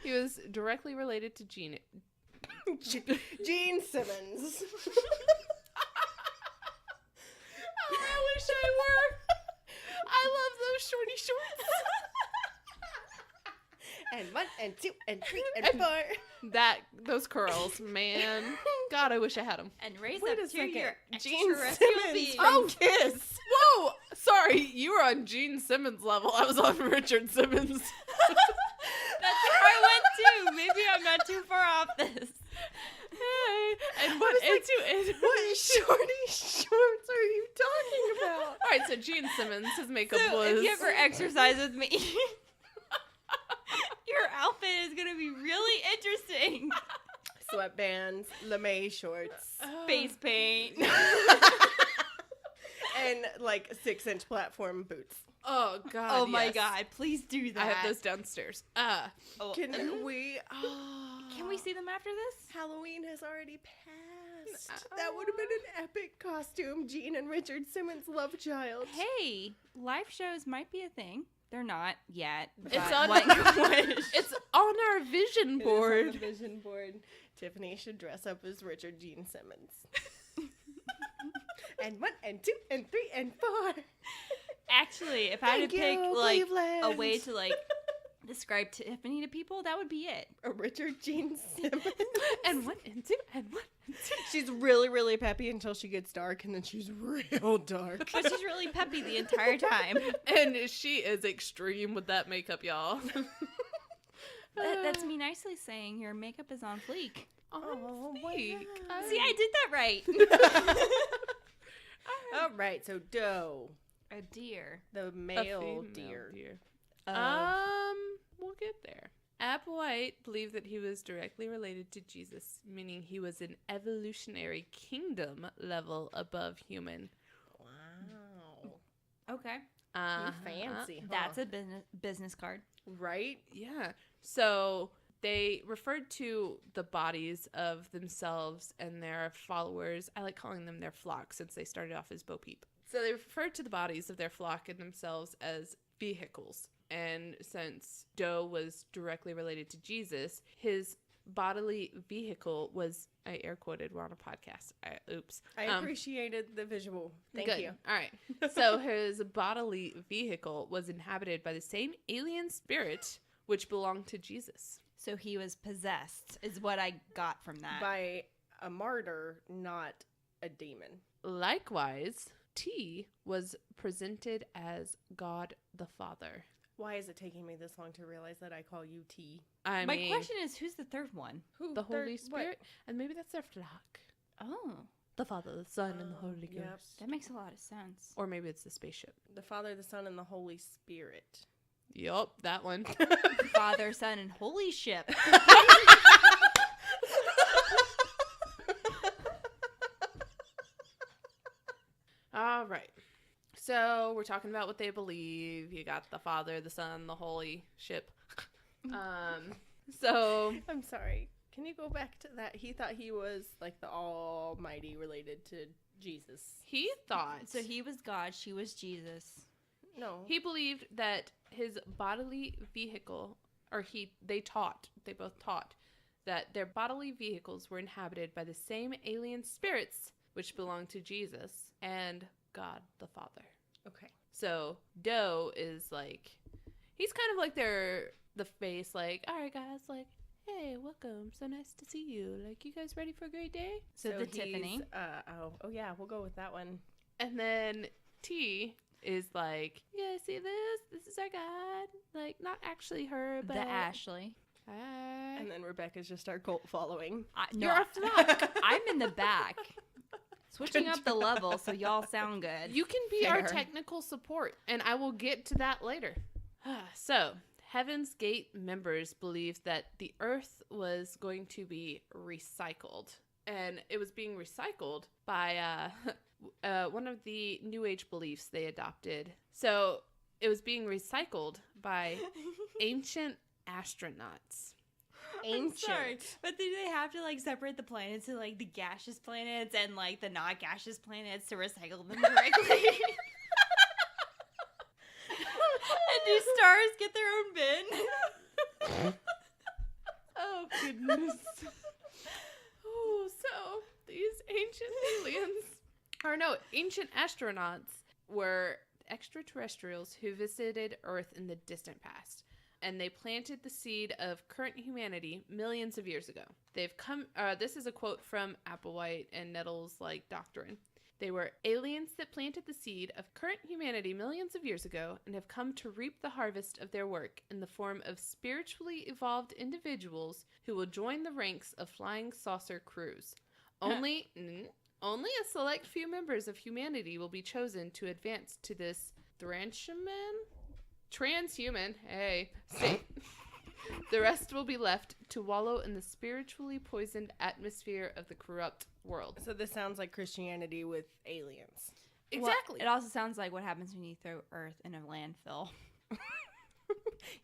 he was directly related to Gene Gene Simmons. Oh, I wish I were. I love those shorty shorts. And 1 and 2 and 3 and 4. Those curls, man. God, I wish I had them. And raise Wait up a to second. your Gene extraterrestrial Simmons being. from Kiss. Whoa! Sorry, you were on Gene Simmons level. I was on Richard Simmons. That's where I went to. Maybe I'm not too far off this. Hey, and What what? is And What shorty shorts are you talking about? all right, so Gene Simmons, his makeup So was. if you ever exercise with me, your outfit is going to be really interesting. Sweatbands, lame shorts, Face paint. and like 6-inch platform boots. Oh God! Oh my yes. God! Please do that. I have those downstairs. Can we? Can we see them after this? Halloween has already passed. That would have been an epic costume. Jean and Richard Simmons' love child. Hey, live shows might be a thing. They're not yet. It's but on. what you wish. It's on our vision It is on board. the vision board. Tiffany should dress up as Richard Gene Simmons. And 1 and 2 and 3 and 4. Actually, if I had to pick like a Cleveland. way to like describe Tiffany to people, that would be it. A Richard Gene Simmons. And 1 and 2 and 1 and 2. She's really, really peppy until she gets dark, and then she's real dark. But she's really peppy the entire time. And she is extreme with that makeup, y'all. That's me nicely saying your makeup is on fleek. Oh, fleek. wow. See, I did that right. All right, so Doe, A deer. the A male female deer. We'll get there. Applewhite believed that he was directly related to Jesus, meaning he was an evolutionary kingdom level above human. Wow. Okay. Uh-huh. Fancy. That's a business card. Right? Yeah. So they referred to the bodies of themselves and their followers. I like calling them their flock since they started off as Bo Peep. So they referred to the bodies of their flock and themselves as vehicles. And since Doe was directly related to Jesus, his bodily vehicle was, I air quoted, we're on a podcast. Oops. I appreciated the visual. Thank Good. you. All right. So his bodily vehicle was inhabited by the same alien spirit which belonged to Jesus. So he was possessed, is what I got from that. By a martyr, not a demon. Likewise, T was presented as God the Father. Why is it taking me this long to realize that I call you T? I My mean, question is, who's the third one? Who? the Holy What? Spirit, and maybe that's their flock. Oh, The Father, the Son, and the Holy Ghost. yep. that makes a lot of sense. Or maybe it's the spaceship. The Father, the Son, and the Holy Spirit. Yup, that one. Father, Son, and Holy Ship. All right. So we're talking about what they believe. You got the Father, the Son, the Holy Ship. So I'm sorry. Can you go back to that? He thought he was like the Almighty related to Jesus. he thought. So he was God, she was Jesus. No. He believed that his bodily vehicle, or they both taught that their bodily vehicles were inhabited by the same alien spirits which belonged to Jesus and God the Father. Okay. So Doe is like, he's kind of like the face, like, all right guys, like, hey, welcome, so nice to see you. Like, you guys ready for a great day? So the he's, Tiffany. Oh yeah, we'll go with that one. And then T is like, you guys see this? This is our God. Like, not actually her, but The Ashley. Hi. And then Rebecca's just our cult following. You're a flock. I'm in the back. Switching up the level so y'all sound good. You can be our Fair. technical support, and I will get to that later. So, Heaven's Gate members believed that the earth was going to be recycled, and it was being recycled by one of the New Age beliefs they adopted. So, it was being recycled by ancient astronauts. I'm sorry, but do they have to like separate the planets into like the gaseous planets and like the not gaseous planets to recycle them correctly? And do stars get their own bin? Oh, goodness. Oh, so these ancient astronauts were extraterrestrials who visited Earth in the distant past. And they planted the seed of current humanity millions of years ago. They've come, this is a quote from Applewhite and Nettles' doctrine. They were aliens that planted the seed of current humanity millions of years ago and have come to reap the harvest of their work in the form of spiritually evolved individuals who will join the ranks of flying saucer crews. Only a select few members of humanity will be chosen to advance to this transhuman state. The rest will be left to wallow in the spiritually poisoned atmosphere of the corrupt world. So this sounds like Christianity with aliens. Exactly. Well, it also sounds like what happens when you throw earth in a landfill.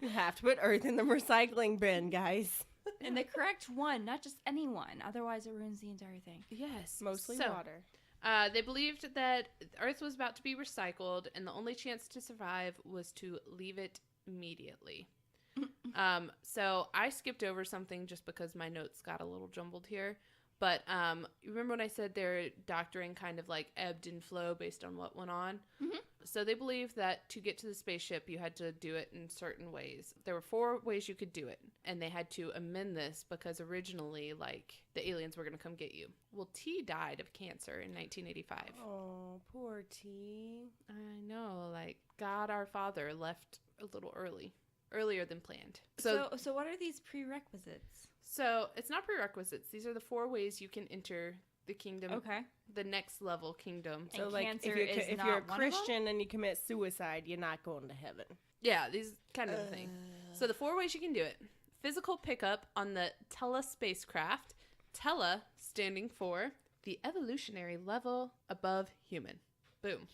You have to put earth in the recycling bin, guys. And the correct one, not just any one. Otherwise, it ruins the entire thing. Yes. Mostly So, water. They believed that Earth was about to be recycled, and the only chance to survive was to leave it immediately. So I skipped over something just because my notes got a little jumbled here. But you remember when I said their doctrine kind of like ebbed and flowed based on what went on? Mm-hmm. So they believed that to get to the spaceship, you had to do it in certain ways. There were 4 ways you could do it, and they had to amend this because originally, like, the aliens were going to come get you. Well, T died of cancer in 1985. Oh, poor T. I know, like, God our Father left a little earlier than planned. So what are these prerequisites? So it's not prerequisites. These are the 4 ways you can enter the kingdom. Okay. The next level kingdom. And So, like, cancer if is you're a not one of them? Christian and you commit suicide, you're not going to heaven. Yeah, these kind of thing. So the 4 ways you can do it. Physical pickup on the Tele spacecraft. Tele standing for the evolutionary level above human. Boom.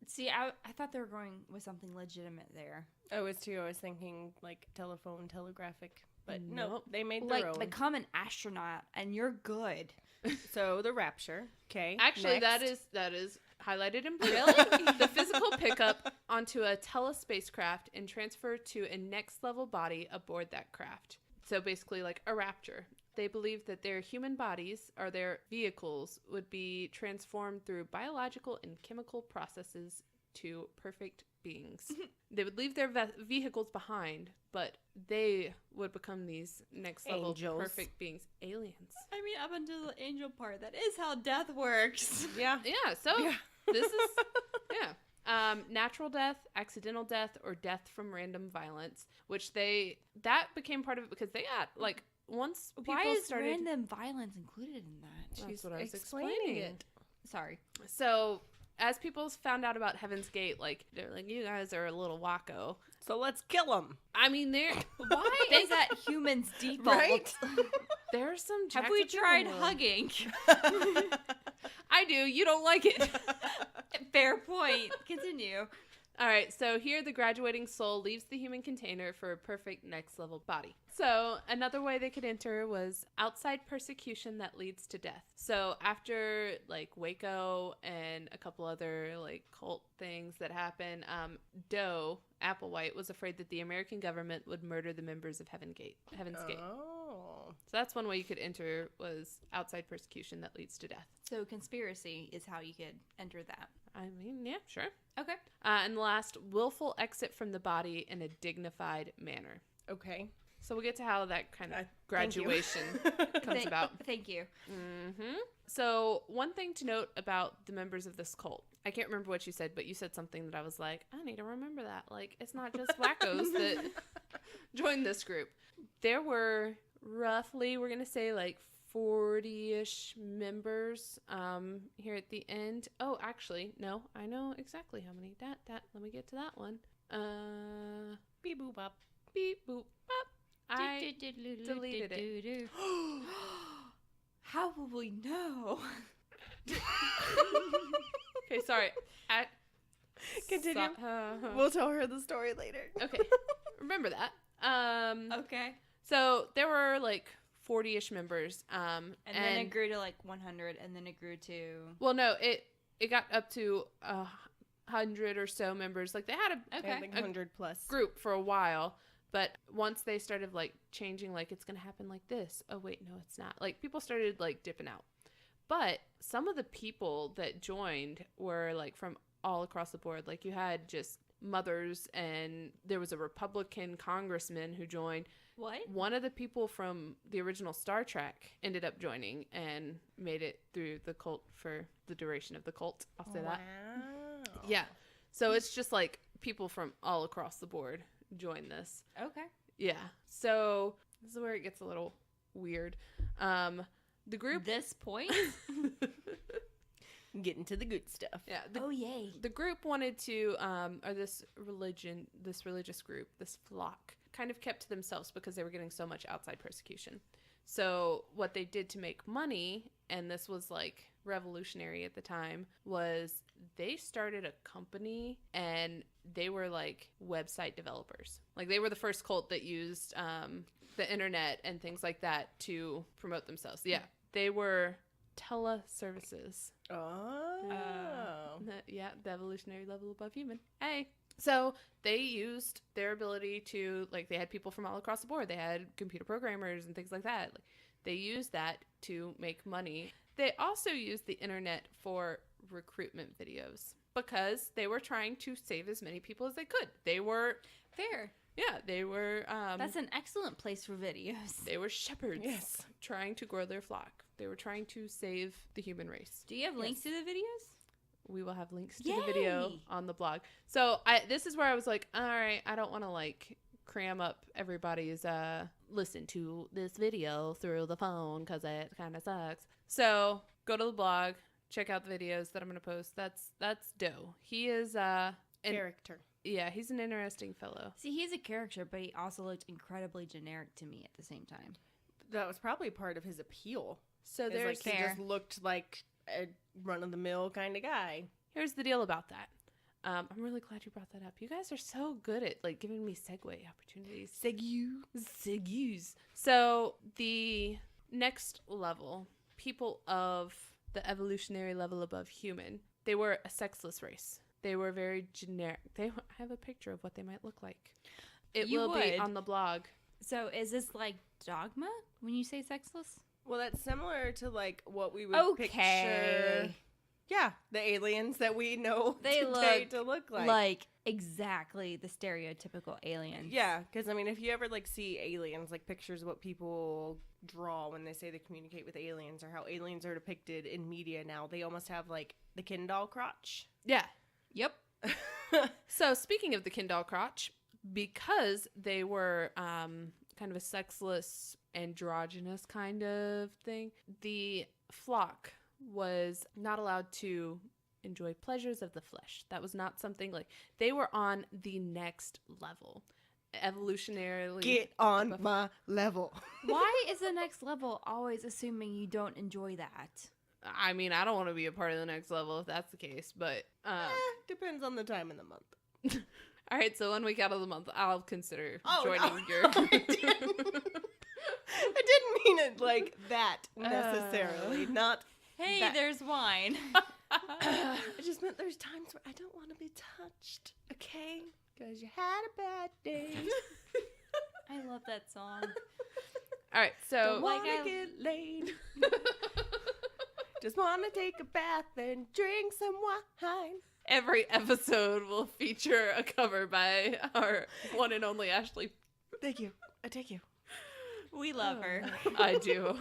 See, I thought they were going with something legitimate there. I was too. I was thinking, like, telephone, telegraphic. But no, Nope. they made their own. Become an astronaut and you're good. So the rapture. Okay. Actually, next. that is highlighted in blue. The physical pickup onto a telespacecraft and transfer to a next level body aboard that craft. So basically like a rapture. They believe that their human bodies or their vehicles would be transformed through biological and chemical processes to perfect beings. They would leave their vehicles behind, but they would become these next level Angels. perfect beings. Aliens. I mean, up until the angel part, that is how death works. Yeah. Yeah, so Yeah. this is, yeah. Natural death, accidental death, or death from random violence, which that became part of it because they got, like, once people Why is started... random violence included in that? That's She's what I was explaining explaining. it. Sorry. So, as people found out about Heaven's Gate, like, they're like, you guys are a little wacko. So let's kill them. I mean, Why is that humans' default? Right? there's some Have jacked we up tried people. hugging? I do. You don't like it. Fair point. Continue. All right, so here the graduating soul leaves the human container for a perfect next level body. So another way they could enter was outside persecution that leads to death. So after like Waco and a couple other like cult things that happened, Doe Applewhite was afraid that the American government would murder the members of Heaven's Gate. Oh. So that's one way you could enter was outside persecution that leads to death. So conspiracy is how you could enter that. I mean, yeah, sure. Okay. And the last, willful exit from the body in a dignified manner. Okay. So we'll get to how that kind of thank you. graduation comes about. Thank you. Mm-hmm. So one thing to note about the members of this cult, I can't remember what you said, but you said something that I was like, I need to remember that. Like, it's not just wackos that joined this group. There were roughly, we're going to say like 40-ish members here at the end. Oh, actually, no, I know exactly how many. Let me get to that one. Beep boop up. Beep boop up. I deleted it. How will we know? Okay, sorry. Continue. We'll tell her the story later. Okay, remember that. Okay. So there were like 40-ish members. And then it grew to like 100, and then it grew to... Well, no, it got up to 100 or so members. Like they had I think 100 plus. group for a while, but once they started like changing, like it's gonna happen like this. Oh wait, no, it's not. Like people started like dipping out. But some of the people that joined were like from all across the board. Like you had just mothers, and there was a Republican congressman who joined. What? One of the people from the original Star Trek ended up joining and made it through the cult for the duration of the cult. I'll say that. Wow. Yeah. So it's just like people from all across the board join this. Okay. Yeah. So this is where it gets a little weird. The group. This point? Getting to the good stuff. Yeah. Oh, yay. The group wanted to, or this religious group, this flock, kind of kept to themselves because they were getting so much outside persecution. So what they did to make money, and this was like revolutionary at the time, was they started a company, and they were like website developers. Like they were the first cult that used the internet and things like that to promote themselves. Yeah, they were teleservices. Oh. The evolutionary level above human. Hey. So they used their ability to, like, they had people from all across the board. They had computer programmers and things like that. Like, they used that to make money. They also used the internet for recruitment videos because they were trying to save as many people as they could. They were fair. Yeah, they were. That's an excellent place for videos. They were shepherds. Yes. Trying to grow their flock. They were trying to save the human race. Do you have links to the videos? We will have links to the video on the blog. So this is where I was like, all right, I don't want to like cram up everybody's listen to this video through the phone because it kind of sucks. So go to the blog, check out the videos that I'm going to post. That's Doe. He is character. Yeah, he's an interesting fellow. See, he's a character, but he also looked incredibly generic to me at the same time. That was probably part of his appeal. So there's like, he just looked like a run-of-the-mill kind of guy. Here's the deal about that. I'm really glad you brought that up. You guys are so good at like giving me segue opportunities. Segues. So the next level, people of the evolutionary level above human, they were a sexless race. They were very generic. I have a picture of what they might look like. It will be on the blog. So is this like dogma when you say sexless? Well, that's similar to like what we would picture. Yeah, the aliens that we know today to look like. Like exactly the stereotypical aliens. Yeah, because I mean, if you ever like see aliens, like pictures of what people draw when they say they communicate with aliens or how aliens are depicted in media now, they almost have like the Ken doll crotch. Yeah. Yep. So speaking of the Ken doll crotch, because they were kind of a sexless, androgynous kind of thing, the flock was not allowed to enjoy pleasures of the flesh. That was not something like they were on the next level. Evolutionarily. Get on my level. Why is the next level always assuming you don't enjoy that? I mean, I don't want to be a part of the next level if that's the case, but depends on the time in the month. All right, so 1 week out of the month, I'll consider joining your. No, I didn't mean it like that necessarily. Not. Hey, that. there's wine. I just meant there's times where I don't want to be touched. Okay, because you had a bad day. I love that song. All right, so don't want to get laid. Just want to take a bath and drink some wine. Every episode will feature a cover by our one and only Ashley. Thank you. I take you. We love her. I do.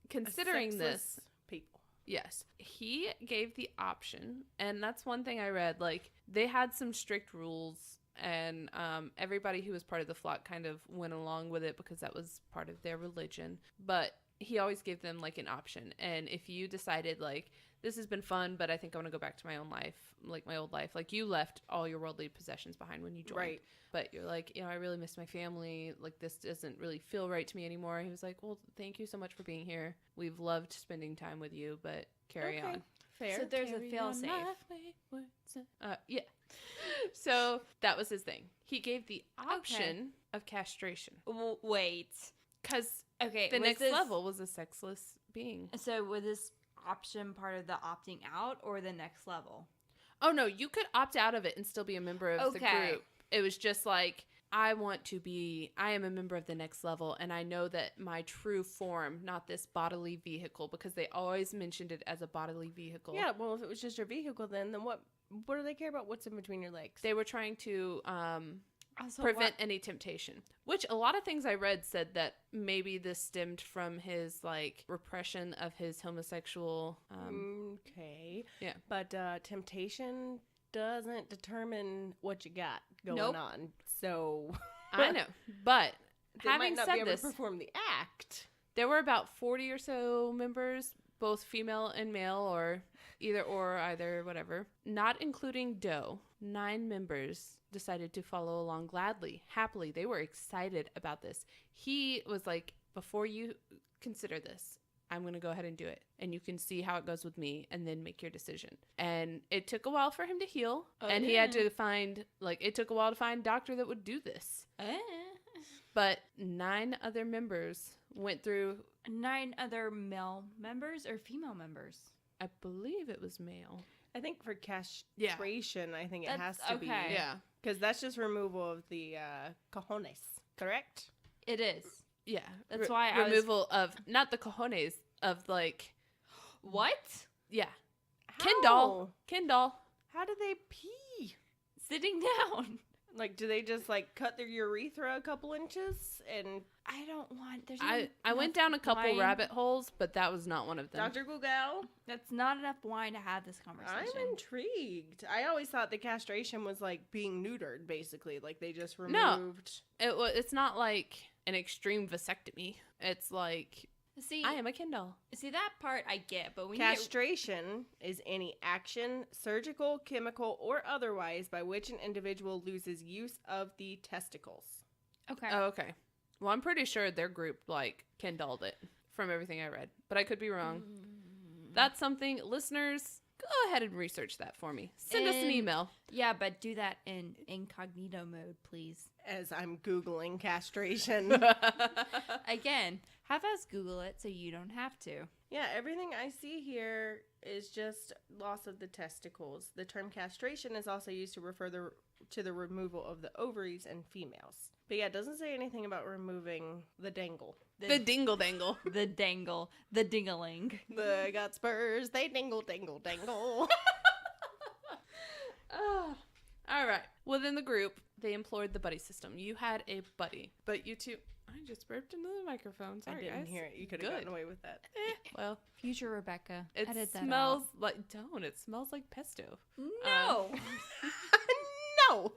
Considering this, people. Yes, he gave the option, and that's one thing I read. Like they had some strict rules, and everybody who was part of the flock kind of went along with it because that was part of their religion. But he always gave them like an option, and if you decided like this has been fun, but I think I want to go back to my own life, like my old life. Like you left all your worldly possessions behind when you joined. Right. But you're like, I really miss my family. Like this doesn't really feel right to me anymore. He was like, well, thank you so much for being here. We've loved spending time with you, but carry on. Fair. So there's a fail-safe. Yeah. So that was his thing. He gave the option of castration. Wait. Because the next level was a sexless being. So was this option part of the opting out or the next level? Oh, no. You could opt out of it and still be a member of the group. It was just like, I am a member of the next level, and I know that my true form, not this bodily vehicle, because they always mentioned it as a bodily vehicle. Yeah, well, if it was just your vehicle, then what do they care about what's in between your legs? They were trying to prevent any temptation, which a lot of things I read said that maybe this stemmed from his, like, repression of his homosexual... okay. Yeah. But temptation doesn't determine what you got going on. So I know, but having might not said be able this, to perform the act. There were about 40 or so members, both female and male, or either, whatever. Not including Doe, 9 members decided to follow along gladly, happily. They were excited about this. He was like, before you consider this, I'm going to go ahead and do it. And you can see how it goes with me and then make your decision. And it took a while for him to heal. And he had to find, it took a while to find a doctor that would do this. But 9 other members went through. 9 other male members or female members? I believe it was male. I think for castration, I think it has to be. Yeah. Because that's just removal of the cojones, correct? It is. Yeah. That's why I removal of, not the cojones, of What? Yeah. How? Kendall. How do they pee? Sitting down. Do they just cut their urethra a couple inches and... I don't want... I went down a couple rabbit holes, but that was not one of them. Dr. Google? That's not enough wine to have this conversation. I'm intrigued. I always thought the castration was being neutered, basically. They just removed... No. It's not like an extreme vasectomy. It's See, I am a Kindle. See, that part I get, but when castration is any action, surgical, chemical, or otherwise, by which an individual loses use of the testicles. Okay. Oh, okay. Well, I'm pretty sure their group, Kindled it from everything I read. But I could be wrong. That's something, listeners, go ahead and research that for me. Send us an email. Yeah, but do that in incognito mode, please. As I'm Googling castration. Again, have us Google it so you don't have to. Yeah, everything I see here is just loss of the testicles. The term castration is also used to refer to the removal of the ovaries in females. But yeah, it doesn't say anything about removing the dangle. The dingle dangle. The dangle. The dingaling. The got spurs. They dingle, dangle, dangle. All right. Within the group, they employed the buddy system. You had a buddy, but you two... I just burped into the microphone. Sorry, I didn't guys. hear it. You could have gotten away with that. Well, future Rebecca. It edit that smells out. like... Don't. It smells like pesto. No. No.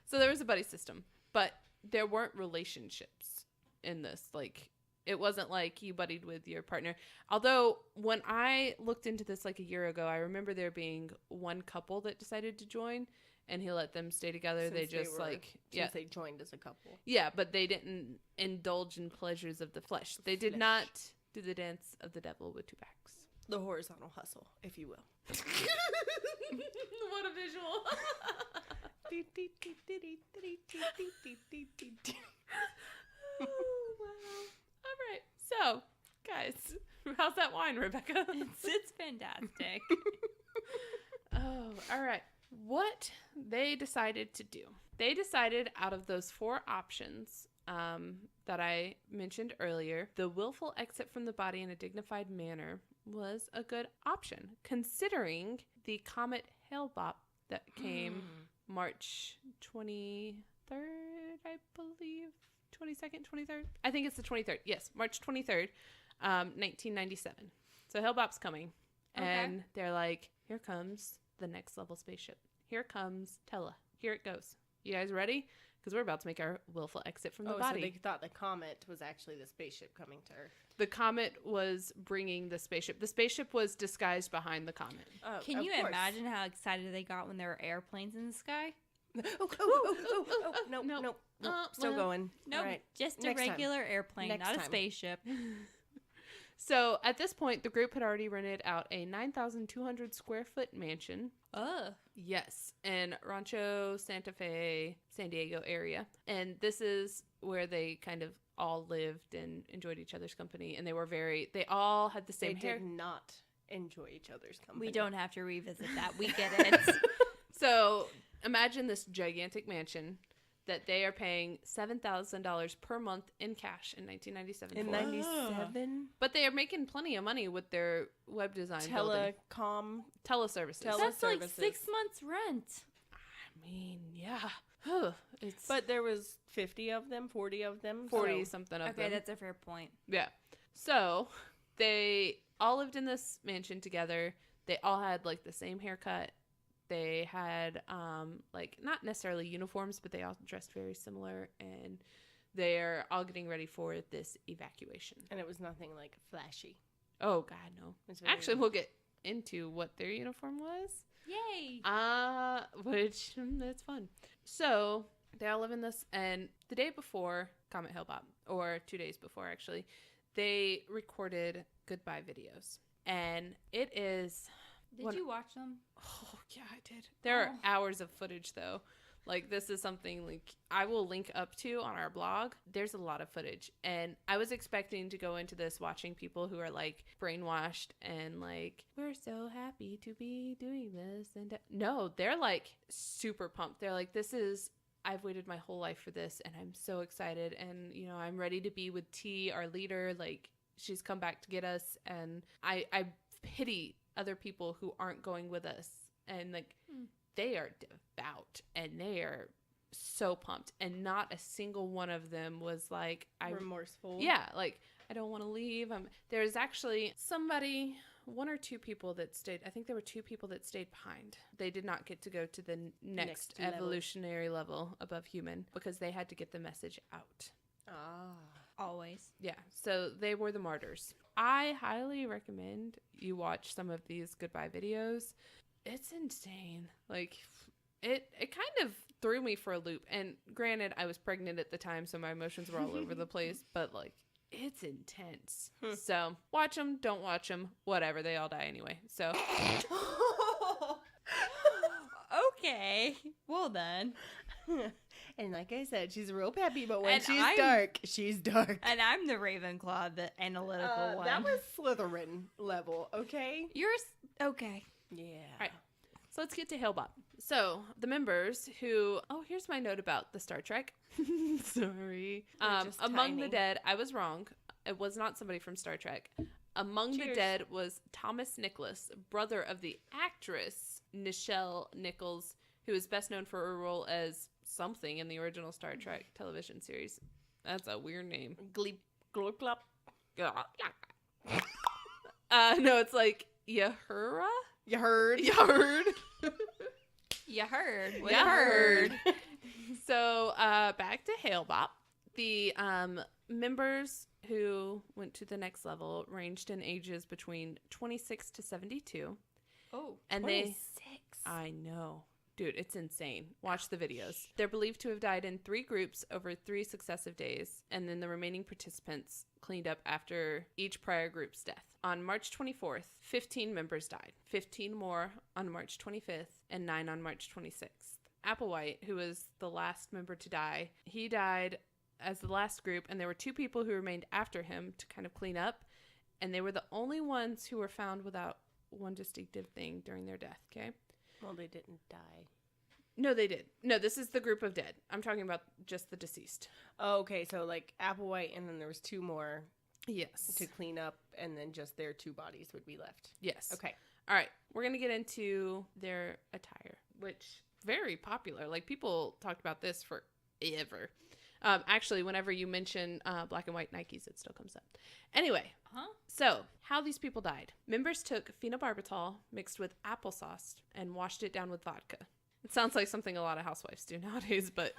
So there was a buddy system, but there weren't relationships in this. It wasn't like you buddied with your partner. Although when I looked into this a year ago, I remember there being one couple that decided to join, and he let them stay together. Since they they joined as a couple. Yeah, but they didn't indulge in pleasures of the flesh. They did not do the dance of the devil with 2 backs. The horizontal hustle, if you will. What a visual. Oh, wow. All right. So, guys, how's that wine, Rebecca? It's fantastic. Oh, all right. What they decided to do. They decided out of those 4 options that I mentioned earlier, the willful exit from the body in a dignified manner was a good option, considering the comet Hale-Bopp that came March 23rd, I believe. 22nd, 23rd? I think it's the 23rd. Yes, March 23rd, 1997. So Hale-Bopp's coming. Okay. And they're like, here comes the next level spaceship. Here comes Tella. Here it goes. You guys ready? Because we're about to make our willful exit from the body. So they thought the comet was actually the spaceship coming to Earth. The comet was bringing the spaceship. The spaceship was disguised behind the comet. Oh, Can you imagine how excited they got when there were airplanes in the sky? No. Still going. No, All right. just a Next time. regular airplane, Next not a time. spaceship. So at this point, the group had already rented out a 9,200 square foot mansion. Yes, in Rancho Santa Fe, San Diego area. And this is where they kind of all lived and enjoyed each other's company. And they all had the same hair. They did not enjoy each other's company. We don't have to revisit that. We get it. So imagine this gigantic mansion that they are paying $7,000 per month in cash in 1997. In for. 97? But they are making plenty of money with their web design building. Teleservices. That's like 6 months rent. I mean, yeah. But there was 50 of them, 40 of them. 40 something of them. Okay, that's a fair point. Yeah. So they all lived in this mansion together. They all had like the same haircut. They had like not necessarily uniforms, but they all dressed very similar, and they're all getting ready for this evacuation. And it was nothing like flashy. Oh God, no. Actually, we'll get into what their uniform was. Yay! Which that's fun. So they all live in this, and the day before Comet Hale-Bopp, or 2 days before actually, they recorded goodbye videos. And it is... Did you watch them? Oh, yeah, I did. There are hours of footage, though. Like, this is something, like, I will link up to on our blog. There's a lot of footage. And I was expecting to go into this watching people who are, like, brainwashed and, like, we're so happy to be doing this. And no, they're, like, super pumped. They're like, I've waited my whole life for this, and I'm so excited. And, you know, I'm ready to be with T, our leader. Like, she's come back to get us. And I pity other people who aren't going with us. And, like... They are devout and they are so pumped. And not a single one of them was like... remorseful. Yeah, like, I don't want to leave. There's actually one or two people that stayed. I think there were 2 people that stayed behind. They did not get to go to the next evolutionary level above human because they had to get the message out. Always. Yeah, so they were the martyrs. I highly recommend you watch some of these goodbye videos. It's insane. Like, it kind of threw me for a loop. And granted, I was pregnant at the time, so my emotions were all over the place. But, like, it's intense. So, watch them, don't watch them, whatever. They all die anyway. So. Okay. Well, then. And like I said, she's real peppy, but when she's dark. And I'm the Ravenclaw, the analytical one. That was Slytherin level, okay? Yours? Okay. Yeah. All right. So let's get to Hale-Bopp. So the members who... Oh, here's my note about the Star Trek. Sorry. Among the dead, I was wrong. It was not somebody from Star Trek. Among the dead was Thomas Nicholas, brother of the actress Nichelle Nichols, who is best known for her role as something in the original Star Trek television series. That's a weird name. Gleep, glop, glop. No, it's like Yahura? You heard? You heard? You heard. You heard. So, back to Hale-Bopp. The members who went to the next level ranged in ages between 26 to 72. Oh, and 26. I know. Dude, it's insane. Watch the videos. They're believed to have died in 3 groups over 3 successive days, and then the remaining participants cleaned up after each prior group's death. On March 24th, 15 members died. 15 more on March 25th, and 9 on March 26th. Applewhite, who was the last member to die, he died as the last group, and there were 2 people who remained after him to kind of clean up, and they were the only ones who were found without one distinctive thing during their death, okay? Well, they didn't die. No, they did. No, this is the group of dead. I'm talking about just the deceased. Oh, okay, so like Applewhite, and then there was 2 more. Yes. To clean up, and then just their 2 bodies would be left. Yes. Okay. All right. We're going to get into their attire, which very popular. Like, people talked about this forever. Actually, whenever you mention black and white Nikes, it still comes up. Anyway, so how these people died. Members took phenobarbital mixed with applesauce and washed it down with vodka. It sounds like something a lot of housewives do nowadays, but...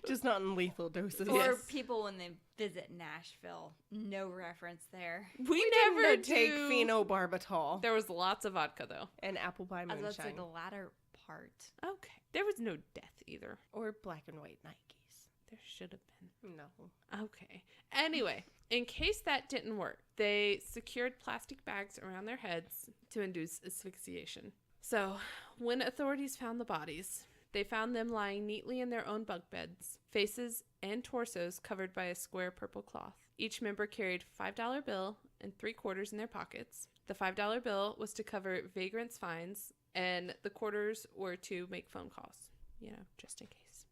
Just not in lethal doses. Or people when they visit Nashville. No reference there. We never take phenobarbital. There was lots of vodka, though. And apple pie moonshine. I was about to say the latter part. Okay. There was no death either. Or black and white Nikes. There should have been. No. Okay. Anyway, in case that didn't work, they secured plastic bags around their heads to induce asphyxiation. So, when authorities found the bodies, they found them lying neatly in their own bunk beds, faces and torsos covered by a square purple cloth. Each member carried a $5 bill and 3 quarters in their pockets. The $5 bill was to cover vagrants' fines, and the quarters were to make phone calls, just in case.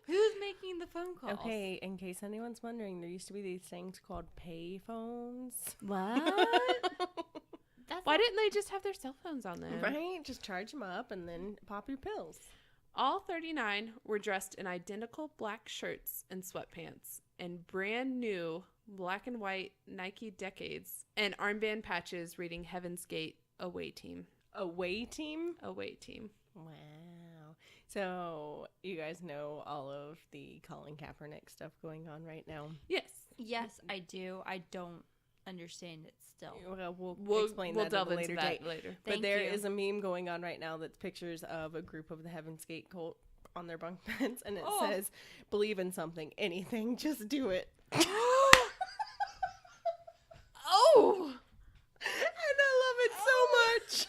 Who's making the phone calls? Okay, in case anyone's wondering, there used to be these things called pay phones. What? Why didn't they just have their cell phones on them? Right? Just charge them up and then pop your pills. All 39 were dressed in identical black shirts and sweatpants and brand new black and white Nike Decades and armband patches reading Heaven's Gate Away Team. Away Team? Away Team. Wow. So you guys know all of the Colin Kaepernick stuff going on right now? Yes. Yes, I do. I don't understand it still. Well, we'll explain that at a later date. Later. But there is a meme going on right now that's pictures of a group of the Heaven's Gate cult on their bunk beds, and it says, "Believe in something, anything, just do it." Oh! And I love it so much.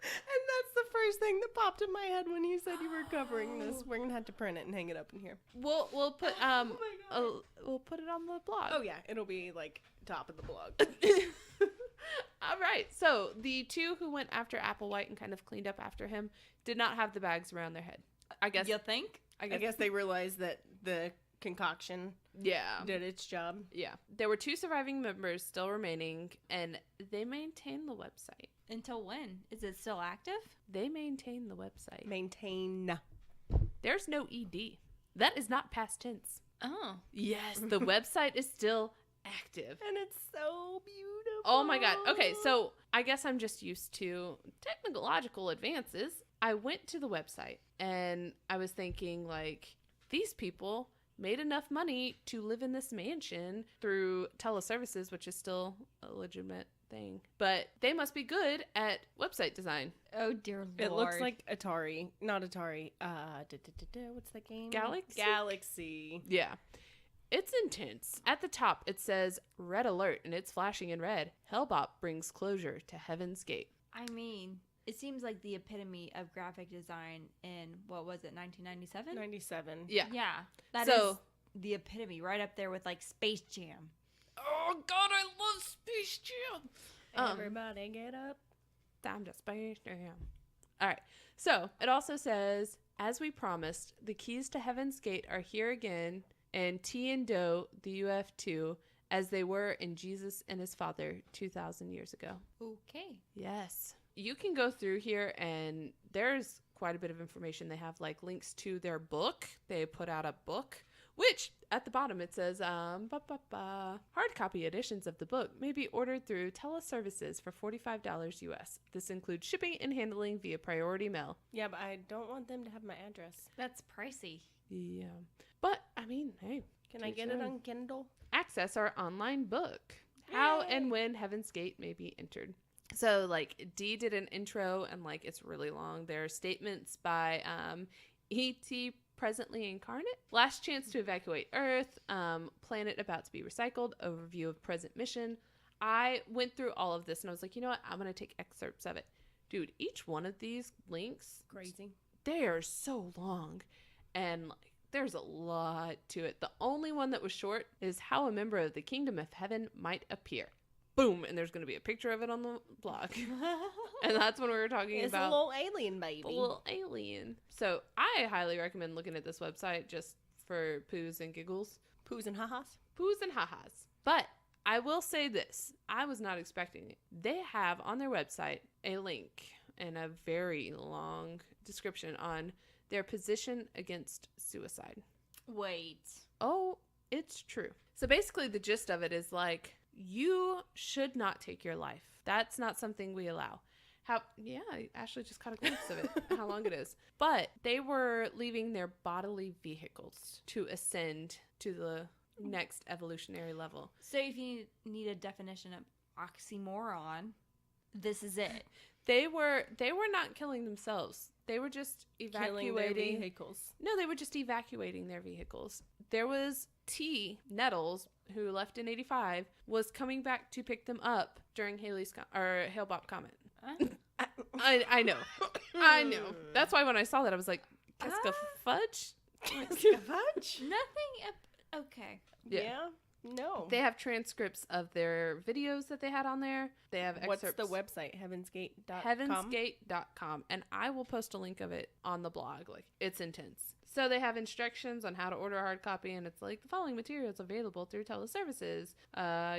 And that's the first thing that popped in my head when you said you were covering this. We're gonna have to print it and hang it up in here. We'll put Oh my God. we'll put it on the blog. Oh yeah, it'll be like top of the blog. All right. So the two who went after Applewhite and kind of cleaned up after him did not have the bags around their head. I guess. You think? I guess they realized that the concoction Yeah. did its job. Yeah. There were 2 surviving members still remaining, and they maintain the website. Until when? Is it still active? They maintain the website. Maintain. There's no ED. That is not past tense. Oh. Yes, the website is still active. And it's so beautiful. Oh my God. Okay, so I guess I'm just used to technological advances. I went to the website and I was thinking, like, these people made enough money to live in this mansion through teleservices, which is still a legitimate thing. But they must be good at website design. Oh, dear Lord. It looks like Atari. Not Atari. What's the game? Galaxy. Yeah. It's intense. At the top, it says red alert, and it's flashing in red. Hale-Bopp brings closure to Heaven's Gate. I mean, it seems like the epitome of graphic design in, what was it, 1997? 97. Yeah. Yeah. That is the epitome, right up there with, like, Space Jam. Oh, God, I love Space Jam. Everybody get up. Time to Space Jam. All right. So it also says, as we promised, the keys to Heaven's Gate are here again, and T and Do, the UF2, as they were in Jesus and his Father 2,000 years ago. Okay. Yes. You can go through here, and there's quite a bit of information. They have, like, links to their book. They put out a book, which at the bottom it says, hard copy editions of the book may be ordered through teleservices for $45 US. This includes shipping and handling via priority mail. Yeah, but I don't want them to have my address. That's pricey. Yeah. But, I mean, hey. Can I get it on Kindle? Access our online book. How and when Heaven's Gate may be entered. So, like, Dee did an intro, and, like, it's really long. There are statements by E.T. presently incarnate, last chance to evacuate Earth, planet about to be recycled, overview of present mission. I went through all of this, and I was like, you know what? I'm going to take excerpts of it. Dude, each one of these links, Crazy. they are so long, and, like, there's a lot to it. The only one that was short is how a member of the kingdom of heaven might appear. Boom, and there's going to be a picture of it on the blog. And that's when we were talking It's about a little alien baby. the little alien. So I highly recommend looking at this website just for poos and giggles. Poos and ha-has. Poos and ha-has. But I will say this. I was not expecting it. They have on their website a link and a very long description on their position against suicide. Wait. Oh, it's true. So basically the gist of it is like, you should not take your life. That's not something we allow. I actually just caught a glimpse of it, how long it is. But they were leaving their bodily vehicles to ascend to the next evolutionary level. So if you need a definition of oxymoron, this is it. They were not killing themselves. They were just Killing their evacuating vehicles. No, they were just evacuating their vehicles. There was T. Nettles, who left in 85, was coming back to pick them up during Hale-Bopp comment. I know. I know. That's why when I saw that, I was like, Casca fudge? Fudge? Nothing. Okay. Yeah. No. They have transcripts of their videos that they had on there. They have excerpts. What's the website? Heavensgate.com? Heavensgate.com. And I will post a link of it on the blog. Like, it's intense. So they have instructions on how to order a hard copy, and it's like the following materials available through teleservices.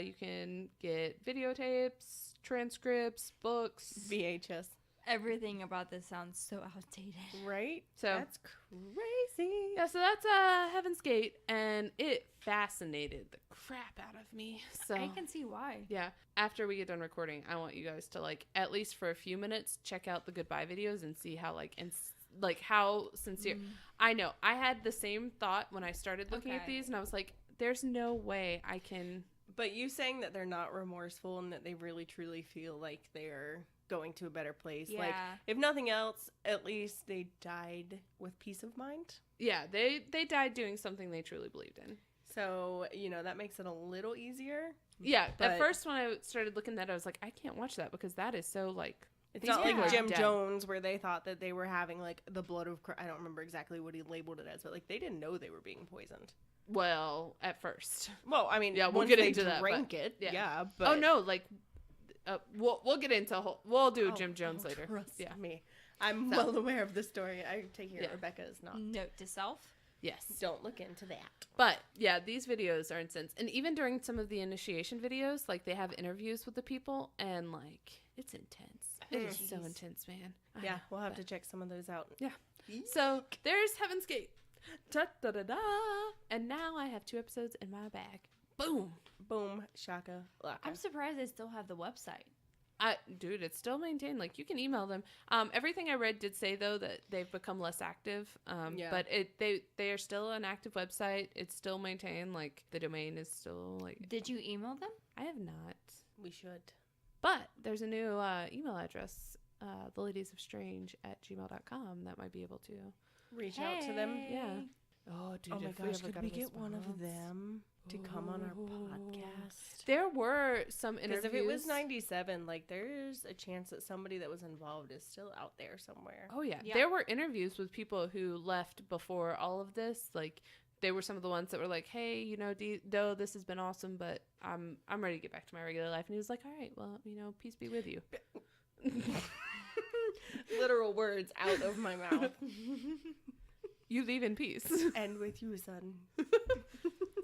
You can get videotapes, transcripts, books. VHS. Everything about this sounds so outdated. Right? So That's crazy. yeah, so that's Heaven's Gate, and it fascinated the crap out of me. So I can see why. yeah, after we get done recording, I want you guys to, like, at least for a few minutes, check out the goodbye videos and see how, like, how sincere. I know I had the same thought when I started looking at these, and I was like, there's no way I can. But you saying that they're not remorseful and that they really truly feel like they're going to a better place. Yeah. Like, if nothing else, at least they died with peace of mind. Yeah, they died doing something they truly believed in. So, that makes it a little easier. Yeah. But at first, when I started looking at it, I was like, I can't watch that because that is so like. it's not people like are Jim dead. Jones where they thought that they were having like the blood of Christ. I don't remember exactly what he labeled it as, but like they didn't know they were being poisoned. Well, at first. Well, I mean, Yeah, we'll once get they into that, drank but- it, yeah. yeah. But Oh no, like we'll get into we'll do Jim Jones later. Trust Yeah. me, I'm So- well aware of the story. I take it Yeah. Rebecca is not. Note to self. Yes. Don't look into that. But yeah, these videos are intense. And even during some of the initiation videos, like they have interviews with the people and like it's intense. It is so Jeez. intense, man. I Yeah, know, we'll have but- to check some of those out. Yeah. So there's Heaven's Gate. Da, da, da, da. And now I have 2 episodes in my bag. Boom. Boom, shaka, laka. I'm surprised they still have the website. Dude, it's still maintained. Like you can email them. Everything I read did say though that they've become less active. Yeah. But they are still an active website. It's still maintained. Like the domain is still like. Did you email them? I have not. We should. But there's a new email address, theladiesofstrange@gmail.com that might be able to. Reach out to them. Yeah. Oh, dude. Oh my if gosh, ever could got we a get one of response. them to come on our Ooh. podcast? There were some interviews. Because if it was 97, like there's a chance that somebody that was involved is still out there somewhere. Oh yeah. Yeah. There were interviews with people who left before all of this. Like they were some of the ones that were like, "Hey, Doe, this has been awesome, but I'm ready to get back to my regular life." And he was like, "All right, well, peace be with you." Literal words out of my mouth. You leave in peace. And with you, son.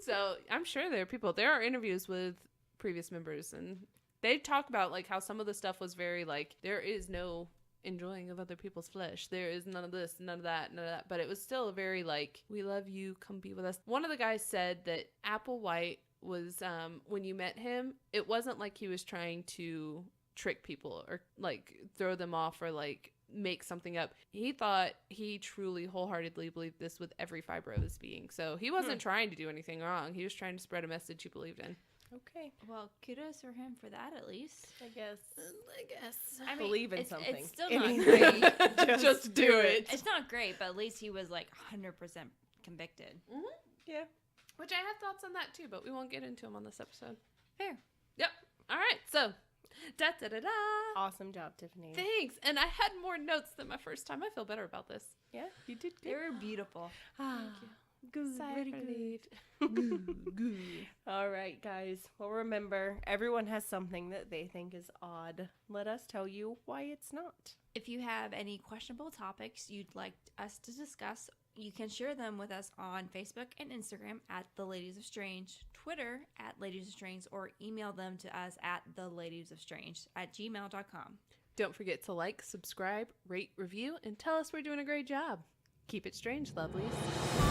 So I'm sure there are interviews with previous members, and they talk about like how some of the stuff was very like there is no enjoying of other people's flesh. There is none of this, none of that, none of that. But it was still very like, we love you, come be with us. One of the guys said that Applewhite was when you met him, it wasn't like he was trying to trick people or like throw them off or like make something up. He thought he truly wholeheartedly believed this with every fiber of his being. So he wasn't trying to do anything wrong. He was trying to spread a message he believed in. Okay, Well, kudos for him for that at least. I guess. I mean, Believe in it's, something. It's still not Anything. great. Just do it. It's not great, but at least he was like 100% convicted. Yeah. Which I have thoughts on that too, but we won't get into them on this episode. Fair. Yep. All right. So, da-da-da-da. Awesome job, Tiffany. Thanks. And I had more notes than my first time. I feel better about this. Yeah, you did They good. were beautiful. Ah, good, Sigh very of good. relief. Good. All right, guys. Well, remember, everyone has something that they think is odd. Let us tell you why it's not. If you have any questionable topics you'd like us to discuss, you can share them with us on Facebook and Instagram at The Ladies of Strange, Twitter at Ladies of Strange, or email them to us at theladiesofstrange@gmail.com. Don't forget to like, subscribe, rate, review, and tell us we're doing a great job. Keep it strange, lovelies.